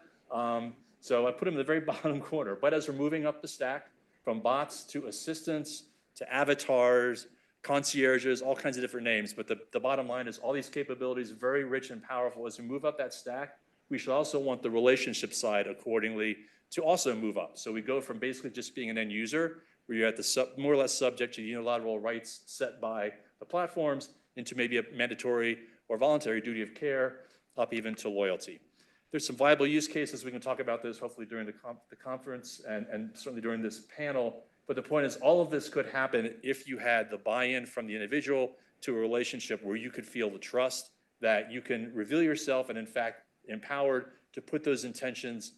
So I put him in the very bottom corner. But as we're moving up the stack from bots to assistants to avatars, concierges, all kinds of different names. But the bottom line is all these capabilities, very rich and powerful. As we move up that stack, we should also want the relationship side accordingly to also move up. So we go from basically just being an end user, where you're at the more or less subject to unilateral rights set by the platforms, into maybe a mandatory or voluntary duty of care, up even to loyalty. There's some viable use cases. We can talk about this hopefully during the conference and certainly during this panel. But the point is all of this could happen if you had the buy-in from the individual to a relationship where you could feel the trust that you can reveal yourself and in fact empowered to put those intentions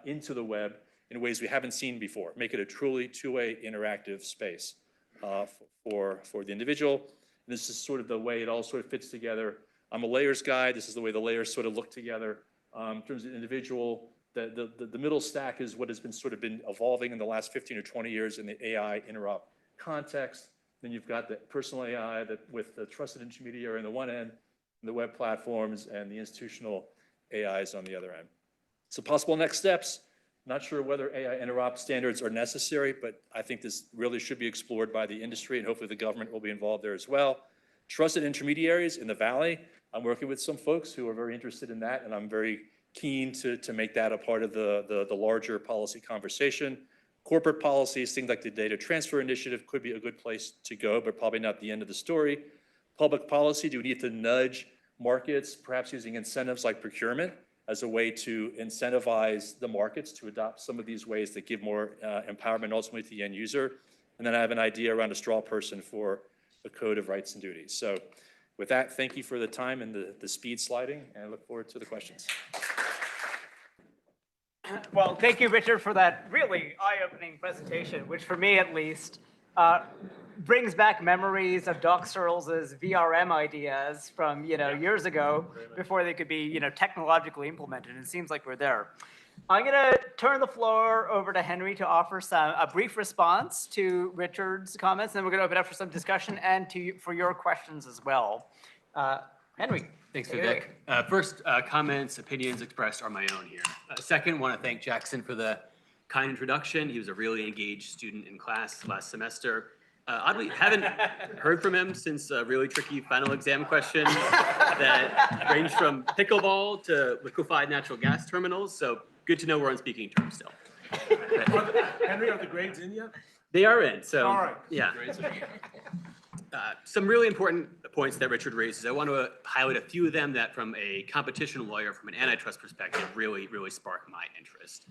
into the web in ways we haven't seen before. Make it a truly two-way interactive space for the individual. And this is sort of the way it all sort of fits together. I'm a layers guy. This is the way the layers sort of look together. In terms of individual, the middle stack is what has been sort of been evolving in the last 15 or 20 years in the AI interop context. Then you've got the personal AI with the trusted intermediary on the one end, and the web platforms and the institutional AIs on the other end. So possible next steps. Not sure whether AI interop standards are necessary, but I think this really should be explored by the industry, and hopefully the government will be involved there as well. Trusted intermediaries in the Valley. I'm working with some folks who are very interested in that, and I'm very keen to make that a part of the larger policy conversation. Corporate policies, things like the data transfer initiative could be a good place to go, but probably not the end of the story. Public policy, do we need to nudge markets, perhaps using incentives like procurement as a way to incentivize the markets to adopt some of these ways that give more empowerment ultimately to the end user? And then I have an idea around a straw person for a code of rights and duties. So with that, thank you for the time and the speed sliding, and I look forward to the questions. Well, thank you, Richard, for that really eye-opening presentation, which for me at least brings back memories of Doc Searls's VRM ideas from years ago before they could be technologically implemented. And it seems like we're there. I'm going to turn the floor over to Henry to offer a brief response to Richard's comments, and then we're going to open up for some discussion and for your questions as well. Henry. Thanks, Vivek. First, comments, opinions expressed are my own here. Second, want to thank Jackson for the kind introduction. He was a really engaged student in class last semester. Oddly, haven't heard from him since a really tricky final exam question that ranged from pickleball to liquefied natural gas terminals. So good to know we're on speaking terms still. Henry, are the grades in yet? They are in, so All right. yeah. Some really important points that Richard raises. I want to highlight a few of them that from a competition lawyer, from an antitrust perspective, really spark my interest.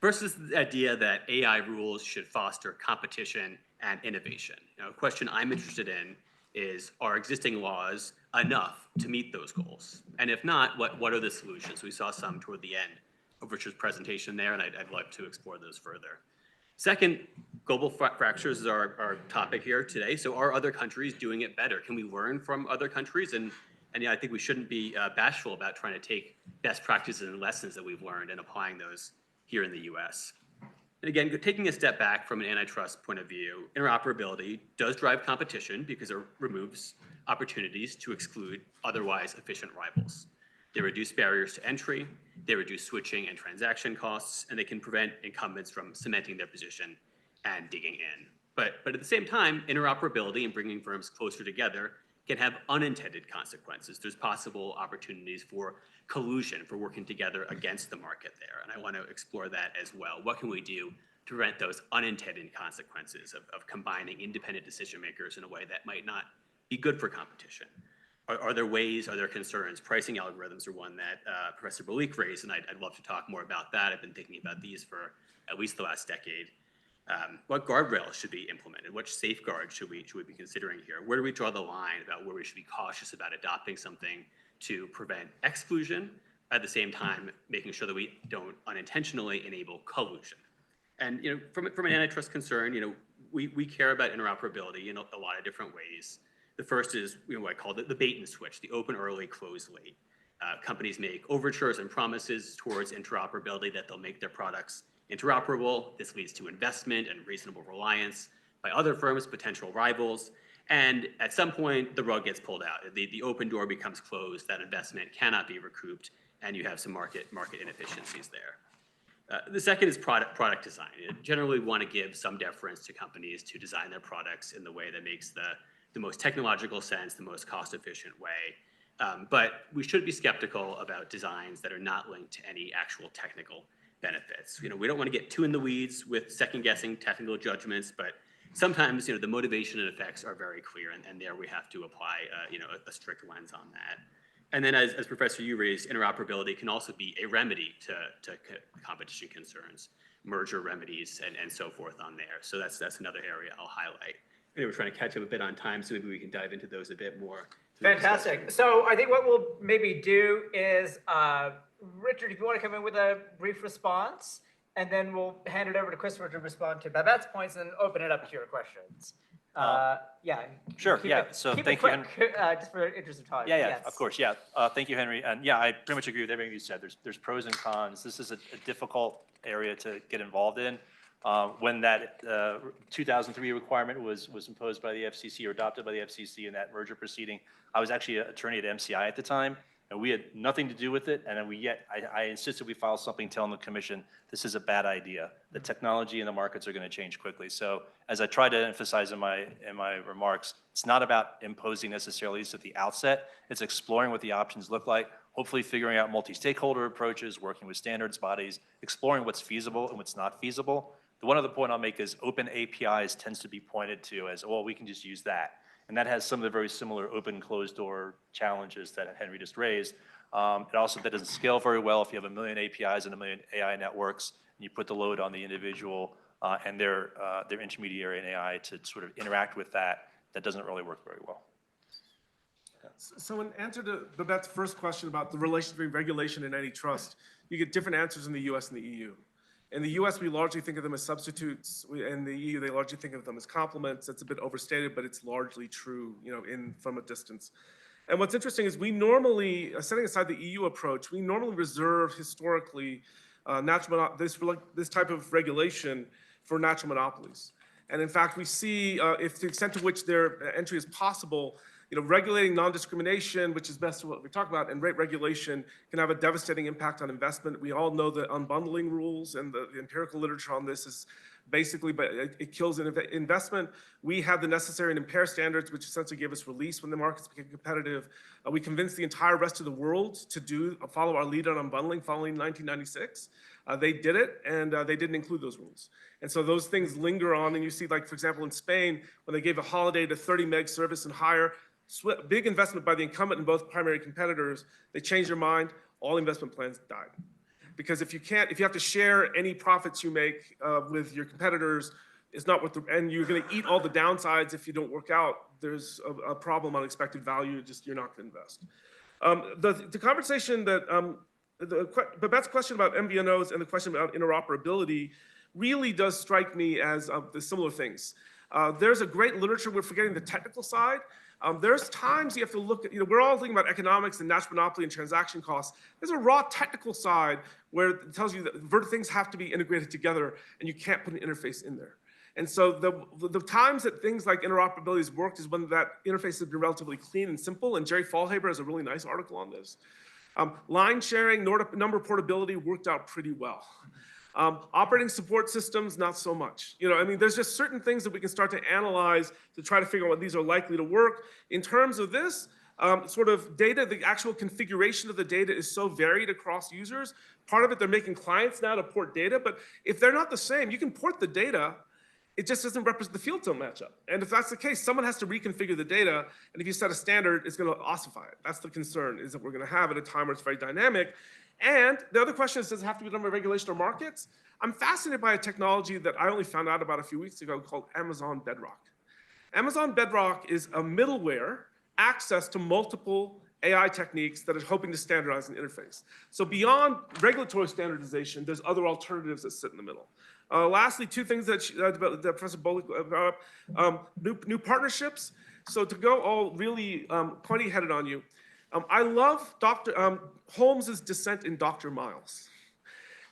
First is the idea that AI rules should foster competition and innovation. A question I'm interested in is, are existing laws enough to meet those goals? And if not, what are the solutions? We saw some toward the end of Richard's presentation there, and I'd love to explore those further. Second, global fractures is our topic here today. So are other countries doing it better? Can we learn from other countries? And yeah, I think we shouldn't be bashful about trying to take best practices and lessons that we've learned and applying those here in the US. And again, taking a step back from an antitrust point of view, interoperability does drive competition because it removes opportunities to exclude otherwise efficient rivals. They reduce barriers to entry, they reduce switching and transaction costs, and they can prevent incumbents from cementing their position and digging in. But at the same time, interoperability and bringing firms closer together can have unintended consequences. There's possible opportunities for collusion, for working together against the market there. And I want to explore that as well. What can we do to prevent those unintended consequences of combining independent decision makers in a way that might not be good for competition? Are there ways, are there concerns? Pricing algorithms are one that Professor Boliek raised, and I'd love to talk more about that. I've been thinking about these for at least the last decade. What guardrails should be implemented? What safeguards should we be considering here? Where do we draw the line about where we should be cautious about adopting something to prevent exclusion, at the same time making sure that we don't unintentionally enable collusion? And from an antitrust concern, we care about interoperability in a lot of different ways. The first is what I call the bait and switch, the open early, close late. Companies make overtures and promises towards interoperability that they'll make their products interoperable. This leads to investment and reasonable reliance by other firms, potential rivals. And at some point, the rug gets pulled out. The open door becomes closed. That investment cannot be recouped, and you have some market inefficiencies there. The second is product design. You generally want to give some deference to companies to design their products in the way that makes the most technological sense, the most cost-efficient way. But we should be skeptical about designs that are not linked to any actual technical benefits. We don't want to get too in the weeds with second-guessing technical judgments, but sometimes the motivation and effects are very clear, and there we have to apply a strict lens on that. And then, as Professor Yu raised, interoperability can also be a remedy to competition concerns, merger remedies, and so forth on there. So that's another area I'll highlight. Anyway, we're trying to catch up a bit on time, so maybe we can dive into those a bit more. Fantastic. So I think what we'll maybe do is, Richard, if you want to come in with a brief response, and then we'll hand it over to Christopher to respond to Babette's points and open it up to your questions. Yeah. Sure. Yeah. So keep thank it you, quick, just for interest of time. Yeah, Yes. of course. Yeah. Thank you, Henry. And yeah, I pretty much agree with everything you said. There's pros and cons. This is a difficult area to get involved in. When that 2003 requirement was imposed by the FCC or adopted by the FCC in that merger proceeding, I was actually an attorney at MCI at the time, and we had nothing to do with it. And then I insisted we file something telling the commission this is a bad idea. The technology and the markets are going to change quickly. So as I tried to emphasize in my remarks, it's not about imposing necessarily at the outset. It's exploring what the options look like, hopefully figuring out multi-stakeholder approaches, working with standards bodies, exploring what's feasible and what's not feasible. The one other point I'll make is open APIs tends to be pointed to as, well, we can just use that. And that has some of the very similar open closed door challenges that Henry just raised. That doesn't scale very well if you have 1 million APIs and 1 million AI networks, and you put the load on the individual and their intermediary in AI to sort of interact with that. That doesn't really work very well. So in answer to Babette's first question about the relation between regulation and antitrust, you get different answers in the US and the EU. In the US, we largely think of them as substitutes. In the EU, they largely think of them as complements. It's a bit overstated, but it's largely true, from a distance. And what's interesting is we normally, setting aside the EU approach, we normally reserve historically this type of regulation for natural monopolies. And in fact, we see if the extent to which their entry is possible, regulating non-discrimination, which is best what we talk about, and rate regulation can have a devastating impact on investment. We all know the unbundling rules, and the empirical literature on this is basically, but it kills investment. We have the necessary and impaired standards, which essentially gave us release when the markets became competitive. We convinced the entire rest of the world to follow our lead on unbundling following 1996. They did it, and they didn't include those rules. And so those things linger on, and you see, like, for example, in Spain, when they gave a holiday to 30 meg service and higher, big investment by the incumbent and both primary competitors, they changed their mind, all investment plans died. Because if you have to share any profits you make with your competitors, it's not what and you're going to eat all the downsides if you don't work out, there's a problem on expected value, you're not going to invest. The conversation that, Babette's question about MVNOs and the question about interoperability really does strike me as the similar things. There's a great literature, we're forgetting the technical side. There's times you have to look at, we're all thinking about economics and natural monopoly and transaction costs. There's a raw technical side where it tells you that things have to be integrated together and you can't put an interface in there. And so the times that things like interoperability has worked is when that interface has been relatively clean and simple, and Jerry Fallhaber has a really nice article on this. Line sharing, number portability worked out pretty well. Operating support systems, not so much. There's just certain things that we can start to analyze to try to figure out what these are likely to work. In terms of this, sort of data, the actual configuration of the data is so varied across users. Part of it, they're making clients now to port data, but if they're not the same, you can port the data, it just doesn't represent, the fields don't match up. And if that's the case, someone has to reconfigure the data, and if you set a standard, it's gonna ossify it. That's the concern, is that we're gonna have at a time where it's very dynamic. And the other question is, does it have to be done by regulation or markets? I'm fascinated by a technology that I only found out about a few weeks ago called Amazon Bedrock. Amazon Bedrock is a middleware access to multiple AI techniques that are hoping to standardize an interface. So beyond regulatory standardization, there's other alternatives that sit in the middle. Lastly, two things that Professor Boliek brought up, new partnerships. So to go all really pointy-headed on you, I love Dr. Holmes's dissent in Dr. Miles.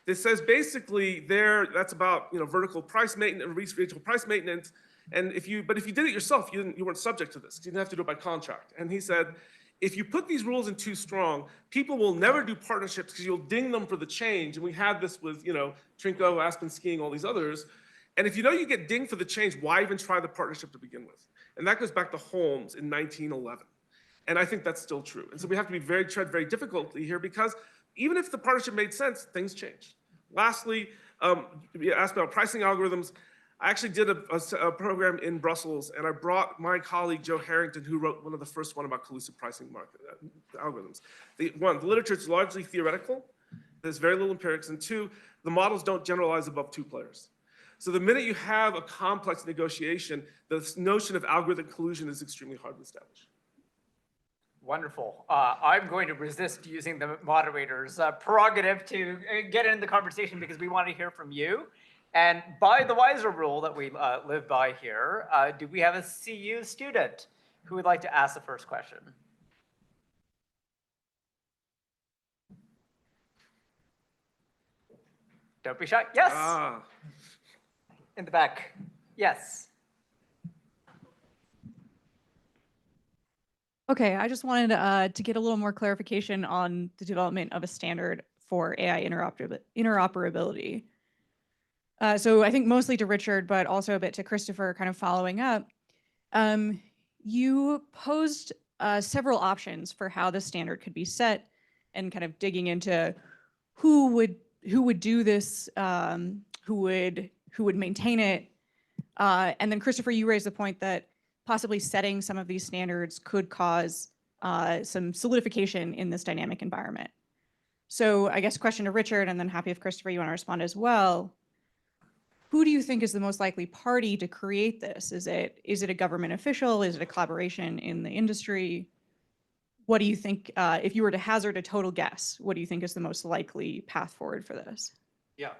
This says basically that's about vertical price maintenance, regional price maintenance, and if you did it yourself, you weren't subject to this. You didn't have to do it by contract. And he said, if you put these rules in too strong, people will never do partnerships because you'll ding them for the change. And we had this with Trinco, Aspen Skiing, all these others. And if you get dinged for the change, why even try the partnership to begin with? And that goes back to Holmes in 1911. And I think that's still true. And so we have to be tread very difficultly here, because even if the partnership made sense, things change. Lastly, you asked about pricing algorithms. I actually did a program in Brussels, and I brought my colleague Joe Harrington, who wrote one of the first one about collusive pricing algorithms. The literature is largely theoretical. There's very little empirics. And two, the models don't generalize above two players. So the minute you have a complex negotiation, the notion of algorithmic collusion is extremely hard to establish. Wonderful. I'm going to resist using the moderator's prerogative to get in the conversation because we want to hear from you. And by the wiser rule that we live by here, do we have a CU student who would like to ask the first question? Don't be shy. Yes. In the back. Yes. Okay, I just wanted to get a little more clarification on the development of a standard for AI interoperability. So I think mostly to Richard, but also a bit to Christopher, kind of following up. You posed several options for how the standard could be set, and kind of digging into who would do this, who would maintain it, and then Christopher, you raised the point that possibly setting some of these standards could cause some solidification in this dynamic environment. So I guess question to Richard, and then happy if Christopher, you want to respond as well. Who do you think is the most likely party to create this? Is it a government official? Is it a collaboration in the industry? What do you think, if you were to hazard a total guess, what do you think is the most likely path forward for this? Yeah,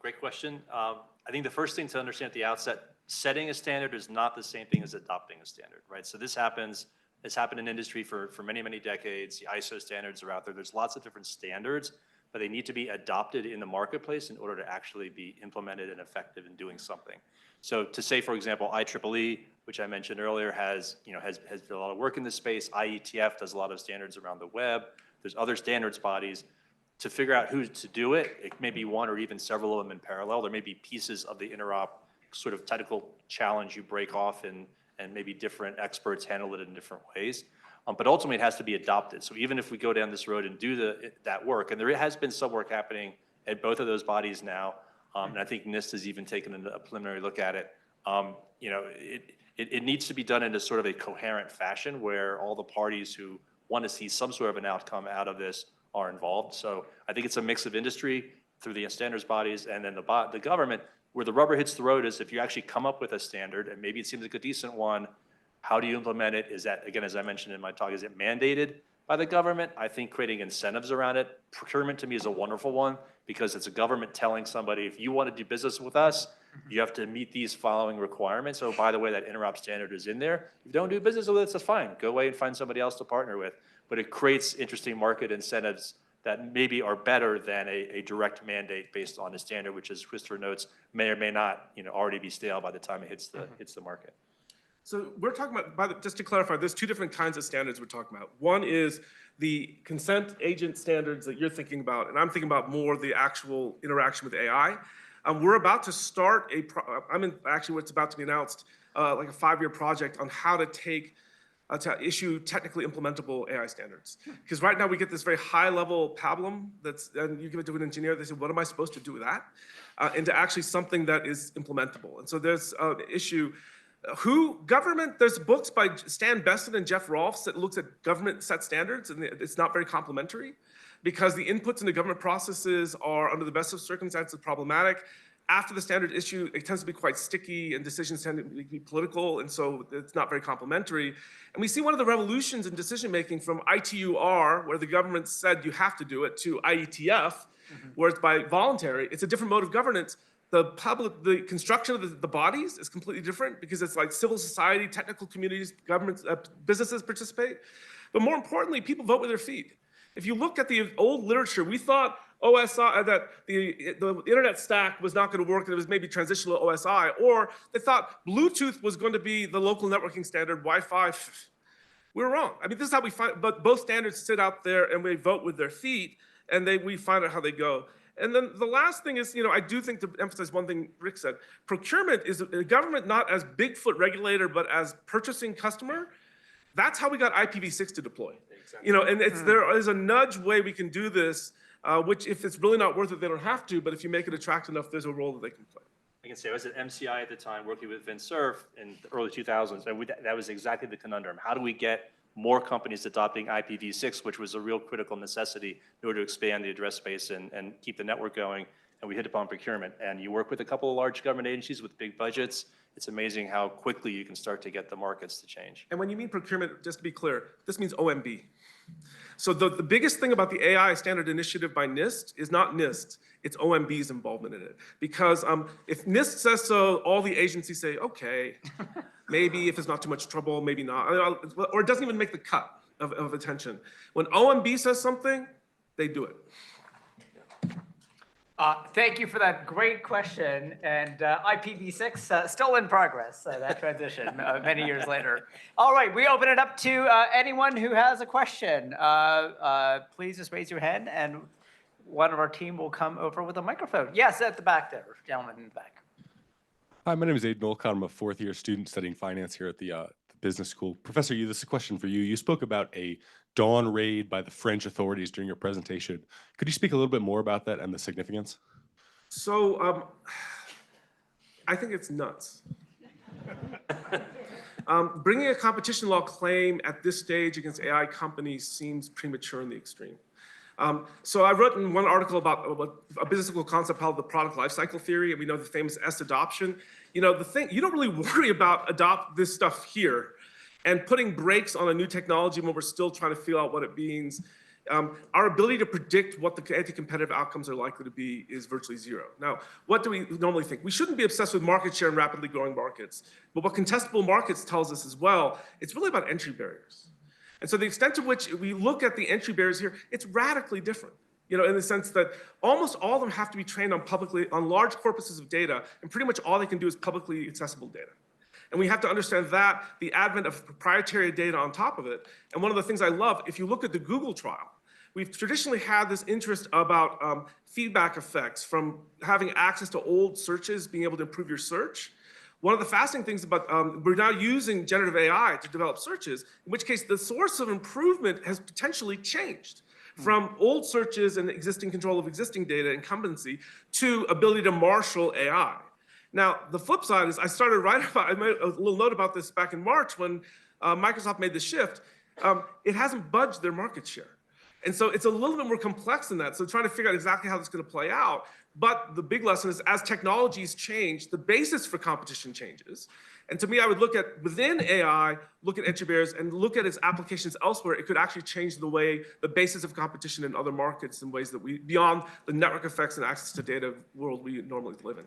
great question. I think the first thing to understand at the outset, setting a standard is not the same thing as adopting a standard, right? So it's happened in industry for many, many decades. The ISO standards are out there. There's lots of different standards, but they need to be adopted in the marketplace in order to actually be implemented and effective in doing something. So to say, for example, IEEE, which I mentioned earlier, has done a lot of work in this space. IETF does a lot of standards around the web. There's other standards bodies. To figure out who to do it, it may be one or even several of them in parallel. There may be pieces of the interop sort of technical challenge you break off and maybe different experts handle it in different ways. But ultimately, it has to be adopted. So even if we go down this road and do that work, and there has been some work happening at both of those bodies now, and I think NIST has even taken a preliminary look at it, it needs to be done in a sort of a coherent fashion where all the parties who want to see some sort of an outcome out of this are involved. So I think it's a mix of industry through the standards bodies and then the government. Where the rubber hits the road is if you actually come up with a standard, and maybe it seems like a decent one, how do you implement it? Is that, again, as I mentioned in my talk, is it mandated by the government? I think creating incentives around it. Procurement to me is a wonderful one because it's a government telling somebody, if you want to do business with us, you have to meet these following requirements. Oh, by the way, that interop standard is in there. If you don't do business with us, that's fine. Go away and find somebody else to partner with. But it creates interesting market incentives that maybe are better than a direct mandate based on a standard, which, as Christopher notes, may or may not already be stale by the time it hits the market. So we're talking about, just to clarify, there's two different kinds of standards we're talking about. One is the consent agent standards that you're thinking about, and I'm thinking about more the actual interaction with AI. We're about to start actually what's about to be announced, like a 5-year project on how to to issue technically implementable AI standards. Because right now we get this very high-level pablum and you give it to an engineer, they say, what am I supposed to do with that? Into actually something that is implementable. And so there's an issue. There's books by Stan Besson and Jeff Rolfs that looks at government set standards, and it's not very complimentary because the inputs into government processes are, under the best of circumstances, problematic. After the standard issue, it tends to be quite sticky and decisions tend to be political, and so it's not very complimentary. And we see one of the revolutions in decision-making from ITUR, where the government said you have to do it, to IETF, where it's by voluntary. It's a different mode of governance. The construction of the bodies is completely different because it's like civil society, technical communities, governments, businesses participate. But more importantly, people vote with their feet. If you look at the old literature, we thought OSI, that the internet stack was not going to work and it was maybe transitional to OSI, or they thought Bluetooth was going to be the local networking standard, Wi-Fi. We were wrong. I mean, this is how we find, but both standards sit out there and we vote with their feet and we find out how they go. And then the last thing is, I do think, to emphasize one thing Rick said, procurement is a government not as Bigfoot regulator, but as purchasing customer. That's how we got IPv6 to deploy. Exactly. And there is a nudge way we can do this, which if it's really not worth it, they don't have to, but if you make it attractive enough, there's a role that they can play. I can say I was at MCI at the time working with Vint Cerf in the early 2000s, and that was exactly the conundrum. How do we get more companies adopting IPv6, which was a real critical necessity in order to expand the address space and keep the network going? And we hit upon procurement. And you work with a couple of large government agencies with big budgets. It's amazing how quickly you can start to get the markets to change. And when you mean procurement, just to be clear, this means OMB. So the biggest thing about the AI standard initiative by NIST is not NIST, it's OMB's involvement in it. Because if NIST says so, all the agencies say, okay, maybe if it's not too much trouble, maybe not. Or it doesn't even make the cut of attention. When OMB says something, they do it. Thank you for that great question. And IPv6 still in progress, that transition many years later. All right, we open it up to anyone who has a question. Please just raise your hand and one of our team will come over with a microphone. Yes, at the back there, gentleman in the back. Hi, my name is Aiden Olcott. I'm a fourth-year student studying finance here at the business school. Professor Yu, this is a question for you. You spoke about a dawn raid by the French authorities during your presentation. Could you speak a little bit more about that and the significance? So I think it's nuts. Bringing a competition law claim at this stage against AI companies seems premature in the extreme. So I wrote in one article about a business school concept called the product lifecycle theory, and we know the famous S adoption. The thing, you don't really worry about adopt this stuff here and putting brakes on a new technology when we're still trying to feel out what it means. our ability to predict what the anti-competitive outcomes are likely to be is virtually zero. Now, what do we normally think? We shouldn't be obsessed with market share in rapidly growing markets, but what contestable markets tells us as well, it's really about entry barriers. And so the extent to which we look at the entry barriers here, it's radically different. You know, in the sense that almost all of them have to be trained on large corpuses of data, and pretty much all they can do is publicly accessible data. And we have to understand that, the advent of proprietary data on top of it. And one of the things I love, if you look at the Google trial, we've traditionally had this interest about feedback effects from having access to old searches, being able to improve your search. One of the fascinating things about, we're now using generative AI to develop searches, in which case the source of improvement has potentially changed from old searches and existing control of existing data incumbency to ability to marshal AI. Now, the flip side is I made a little note about this back in March when Microsoft made the shift. It hasn't budged their market share. And so it's a little bit more complex than that. So trying to figure out exactly how this is going to play out. But the big lesson is as technologies change, the basis for competition changes. And to me, I would look at within AI, look at entry barriers and look at its applications elsewhere. It could actually change the way, the basis of competition in other markets in ways that beyond the network effects and access to data world we normally live in.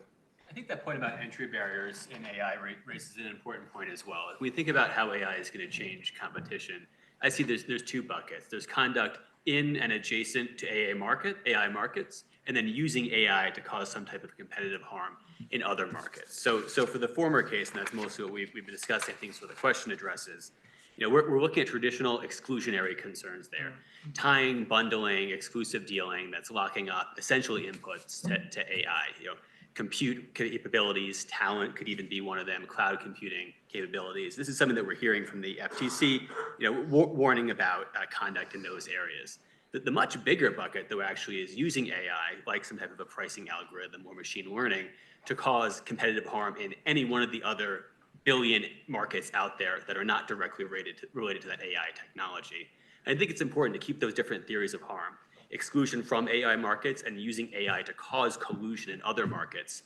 I think that point about entry barriers in AI raises an important point as well. If we think about how AI is going to change competition, I see there's two buckets. There's conduct in and adjacent to AI markets, and then using AI to cause some type of competitive harm in other markets. So for the former case, and that's mostly what we've been discussing, I think, so the question addresses, you know, we're looking at traditional exclusionary concerns there, tying, bundling, exclusive dealing that's locking up essentially inputs to AI. You know, compute capabilities, talent could even be one of them, cloud computing capabilities. This is something that we're hearing from the FTC, you know, warning about conduct in those areas. The much bigger bucket, though, actually is using AI, like some type of a pricing algorithm or machine learning, to cause competitive harm in any one of the other billion markets out there that are not directly related to that AI technology. And I think it's important to keep those different theories of harm, exclusion from AI markets and using AI to cause collusion in other markets,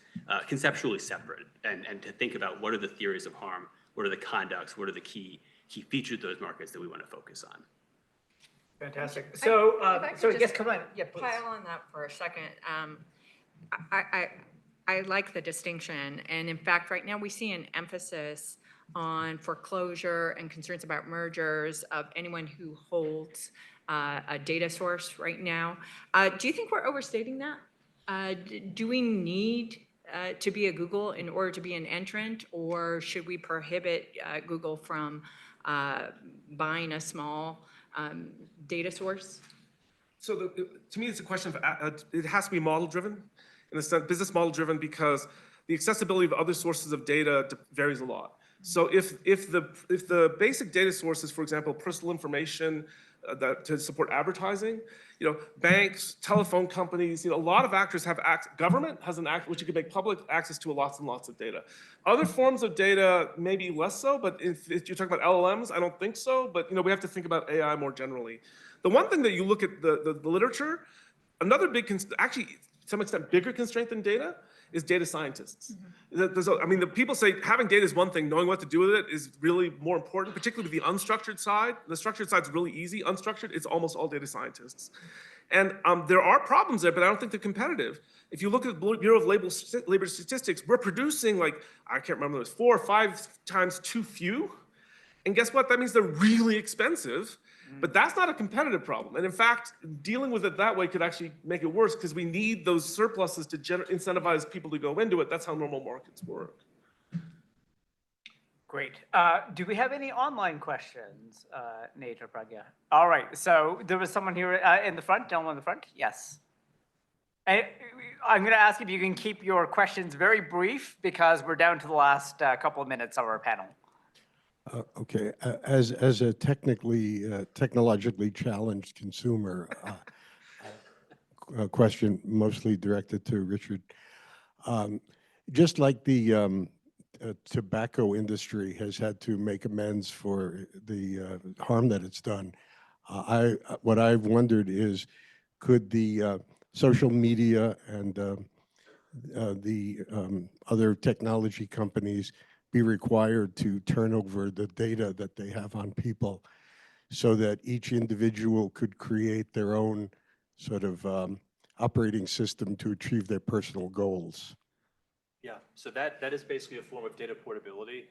conceptually separate, and to think about what are the theories of harm, what are the conducts, what are the key features of those markets that we want to focus on. Fantastic. So, If I could so just yes, come on. Yeah, please. Pile on that for a second. I like the distinction, and in fact, right now we see an emphasis on foreclosure and concerns about mergers of anyone who holds a data source right now. Do you think we're overstating that? Do we need to be a Google in order to be an entrant, or should we prohibit Google from buying a small data source? So to me, it's a question of, it has to be model-driven, in a sense, business model-driven, because the accessibility of other sources of data varies a lot. So if the basic data source is, for example, personal information that to support advertising, you know, banks, telephone companies, you know, a lot of actors have government has an act which you can make public access to lots and lots of data. Other forms of data maybe less so, but if you're talking about LLMs, I don't think so. But you know, we have to think about AI more generally. The one thing that you look at the literature, another big, actually to some extent bigger constraint than data is data scientists. I mean, the people say having data is one thing, knowing what to do with it is really more important, particularly with the unstructured side. The structured side is really easy. Unstructured, it's almost all data scientists. And there are problems there, but I don't think they're competitive. If you look at the Bureau of Labor Statistics, we're producing like, I can't remember, it was 4 or 5 times too few. And guess what? That means they're really expensive. But that's not a competitive problem. And in fact, dealing with it that way could actually make it worse because we need those surpluses to incentivize people to go into it. That's how normal markets work. Great. Do we have any online questions, Nate or Pragya? All right. So there was someone here in the front, gentleman in the front. Yes. I'm going to ask if you can keep your questions very brief because we're down to the last couple of minutes of our panel. Okay, as a technologically challenged consumer, a question mostly directed to Richard. Just like the tobacco industry has had to make amends for the harm that it's done, what I've wondered is, could the social media and the other technology companies be required to turn over the data that they have on people so that each individual could create their own sort of operating system to achieve their personal goals. Yeah, so that is basically a form of data portability.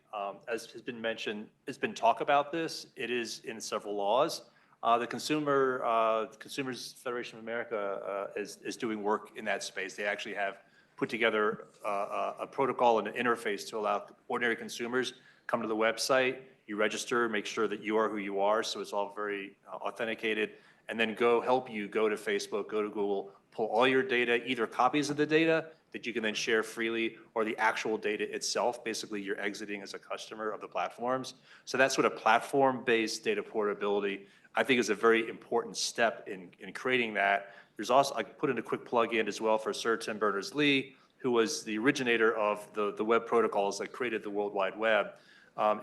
As has been mentioned, there's been talk about this. It is in several laws. The Consumers Federation of America is doing work in that space. They actually have put together a protocol and an interface to allow ordinary consumers come to the website, you register, make sure that you are who you are, so it's all very authenticated, and then help you go to Facebook, go to Google, pull all your data, either copies of the data that you can then share freely, or the actual data itself. Basically, you're exiting as a customer of the platforms. So that sort of platform-based data portability, I think, is a very important step in creating that. There's also, I put in a quick plug in as well for Sir Tim Berners-Lee, who was the originator of the web protocols that created the World Wide Web.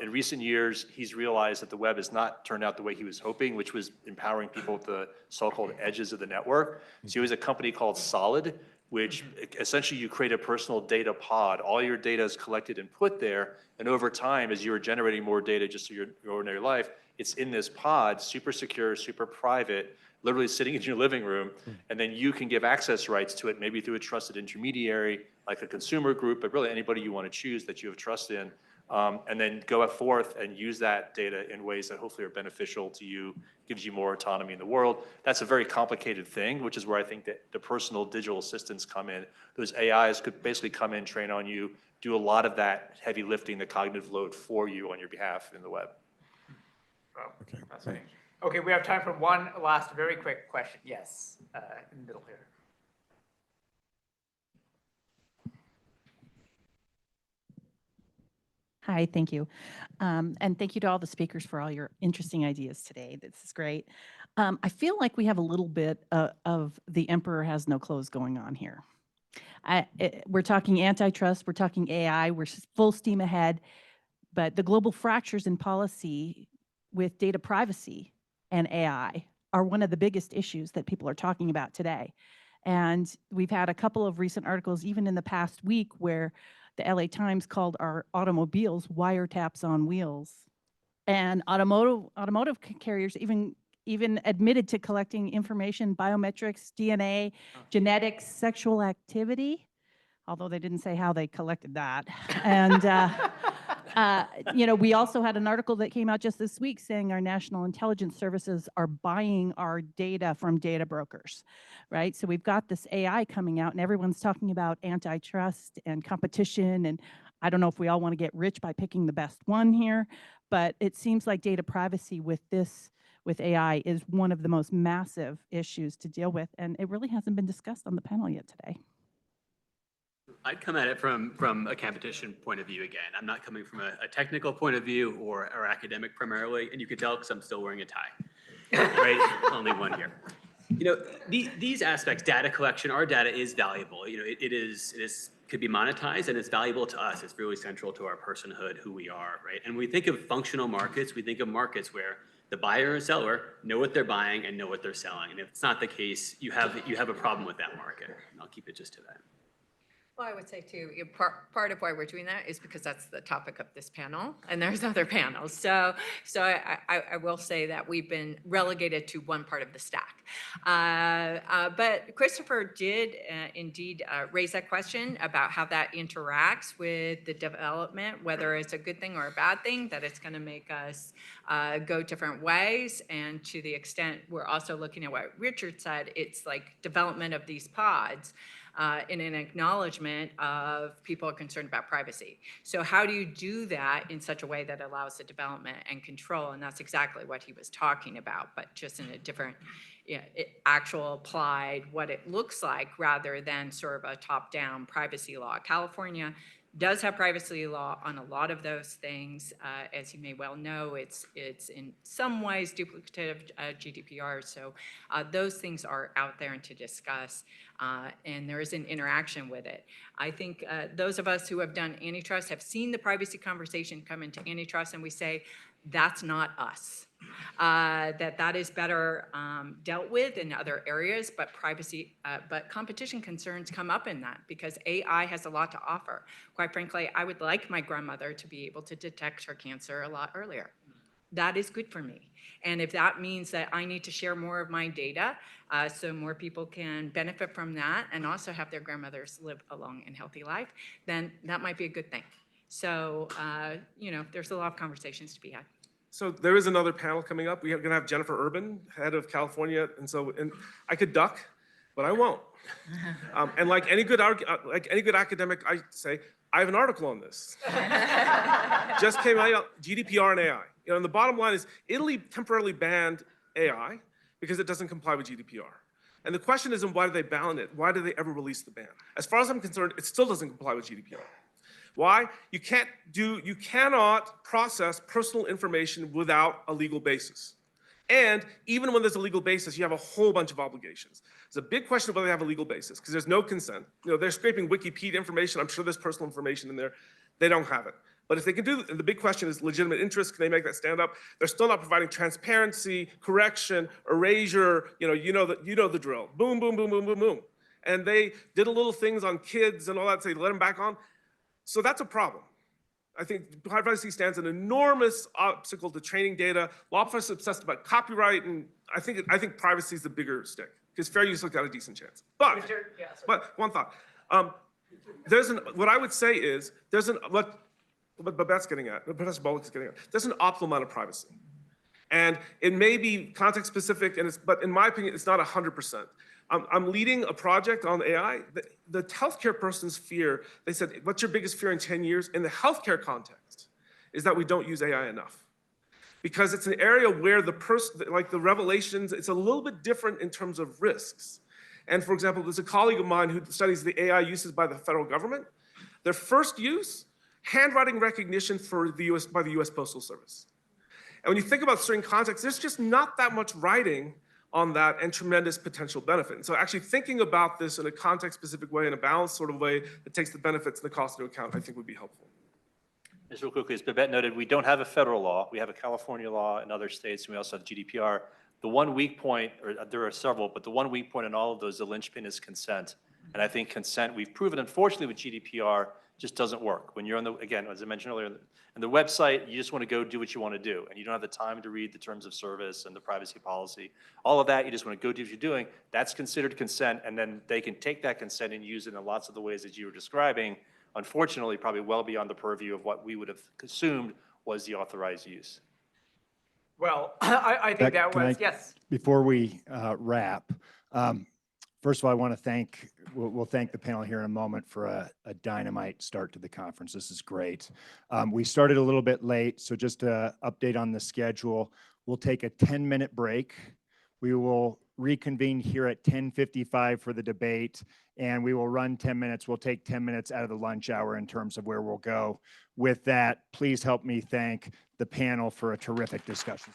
In recent years, he's realized that the web has not turned out the way he was hoping, which was empowering people at the so-called edges of the network. So he has a company called Solid, which essentially you create a personal data pod. All your data is collected and put there, and over time, as you're generating more data just through your ordinary life, it's in this pod, super secure, super private, literally sitting in your living room, and then you can give access rights to it, maybe through a trusted intermediary, like a consumer group, but really anybody you want to choose that you have trust in. And then go forth and use that data in ways that hopefully are beneficial to you, gives you more autonomy in the world. That's a very complicated thing, which is where I think that the personal digital assistants come in. Those AIs could basically come in, train on you, do a lot of that heavy lifting, the cognitive load for you on your behalf in the web. Wow, Okay, fascinating. Okay, we have time for one last very quick question. Yes, in the middle here. Hi, thank you. And thank you to all the speakers for all your interesting ideas today. This is great. I feel like we have a little bit of the emperor has no clothes going on here. We're talking antitrust, we're talking AI, we're full steam ahead, but the global fractures in policy with data privacy and AI are one of the biggest issues that people are talking about today. And we've had a couple of recent articles, even in the past week, where the LA Times called our automobiles wiretaps on wheels. And automotive carriers even admitted to collecting information, biometrics, DNA, genetics, sexual activity, although they didn't say how they collected that. And we also had an article that came out just this week saying our national intelligence services are buying our data from data brokers, right? So we've got this AI coming out and everyone's talking about antitrust and competition. And I don't know if we all want to get rich by picking the best one here, but it seems like data privacy with AI is one of the most massive issues to deal with. And it really hasn't been discussed on the panel yet today. I'd come at it from a competition point of view again. I'm not coming from a technical point of view or academic primarily, and you can tell because I'm still wearing a tie, right? Only one here. These aspects, data collection, our data is valuable. It could be monetized and it's valuable to us. It's really central to our personhood, who we are, right? And when we think of functional markets, we think of markets where the buyer and seller know what they're buying and know what they're selling. And if it's not the case, you have a problem with that market. And I'll keep it just to that. Well, I would say too, part of why we're doing that is because that's the topic of this panel, and there's other panels. So I will say that we've been relegated to one part of the stack. But Christopher did indeed raise that question about how that interacts with the development, whether it's a good thing or a bad thing, that it's going to make us go different ways. And to the extent we're also looking at what Richard said, it's like development of these pods. In an acknowledgement of people are concerned about privacy. So how do you do that in such a way that allows the development and control? And that's exactly what he was talking about, but just in a different, actual applied, what it looks like rather than sort of a top-down privacy law. California does have privacy law on a lot of those things. As you may well know, it's in some ways duplicative GDPR. So those things are out there and to discuss, and there is an interaction with it. I think those of us who have done antitrust have seen the privacy conversation come into antitrust, and we say, that's not us. That is better dealt with in other areas, but but competition concerns come up in that because AI has a lot to offer. Quite frankly, I would like my grandmother to be able to detect her cancer a lot earlier. that is good for me. And if that means that I need to share more of my data so more people can benefit from that and also have their grandmothers live a long and healthy life, then that might be a good thing. So, there's a lot of conversations to be had. So there is another panel coming up. We are going to have Jennifer Urban, head of California, and I could duck, but I won't. And like any good academic, I say I have an article on this. Just came out, GDPR and AI. And the bottom line is Italy temporarily banned AI because it doesn't comply with GDPR. And the question isn't why did they ban it? Why did they ever release the ban? As far as I'm concerned, it still doesn't comply with GDPR. Why? You cannot process personal information without a legal basis. And even when there's a legal basis, you have a whole bunch of obligations. There's a big question of whether they have a legal basis, because there's no consent. They're scraping Wikipedia information. I'm sure there's personal information in there. They don't have it. But if they can do, and the big question is legitimate interest, can they make that stand up? They're still not providing transparency, correction, erasure, you know the drill. Boom, boom, boom, boom, boom, boom. And they did a little things on kids and all that, so they let them back on. So that's a problem. I think privacy stands an enormous obstacle to training data. Law professors are obsessed about copyright, and I think privacy is the bigger stick, because fair use has got a decent chance. But one thought. What I would say is, what Babette's getting at, what Professor Boliek is getting at, there's an optimal amount of privacy. And it may be context specific, but in my opinion, it's not 100%. I'm leading a project on AI. The healthcare person's fear, they said, what's your biggest fear in 10 years? In the healthcare context, is that we don't use AI enough. Because it's an area where the revelations, it's a little bit different in terms of risks. And for example, there's a colleague of mine who studies the AI uses by the federal government. Their first use, handwriting recognition by the US Postal Service. And when you think about certain contexts, there's just not that much writing on that and tremendous potential benefit. And so actually thinking about this in a context-specific way, in a balanced sort of way that takes the benefits and the cost into account, I think would be helpful. Just real quickly, as Babette noted, we don't have a federal law. We have a California law in other states, and we also have GDPR. The one weak point, or there are several, but the one weak point in all of those, the linchpin is consent. And I think consent, we've proven, unfortunately, with GDPR, just doesn't work. When you're on again, as I mentioned earlier, on the website, you just want to go do what you want to do, and you don't have the time to read the terms of service and the privacy policy. All of that, you just want to go do what you're doing. That's considered consent, and then they can take that consent and use it in lots of the ways that you were describing, unfortunately, probably well beyond the purview of what we would have assumed was the authorized use. Well, I think that was, yes. Before we wrap, first of all, I want to we'll thank the panel here in a moment for a dynamite start to the conference. This is great. We started a little bit late, so just to update on the schedule, we'll take a 10-minute break. We will reconvene here at 10:55 for the debate, and we will run 10 minutes. We'll take 10 minutes out of the lunch hour in terms of where we'll go. With that, please help me thank the panel for a terrific discussion.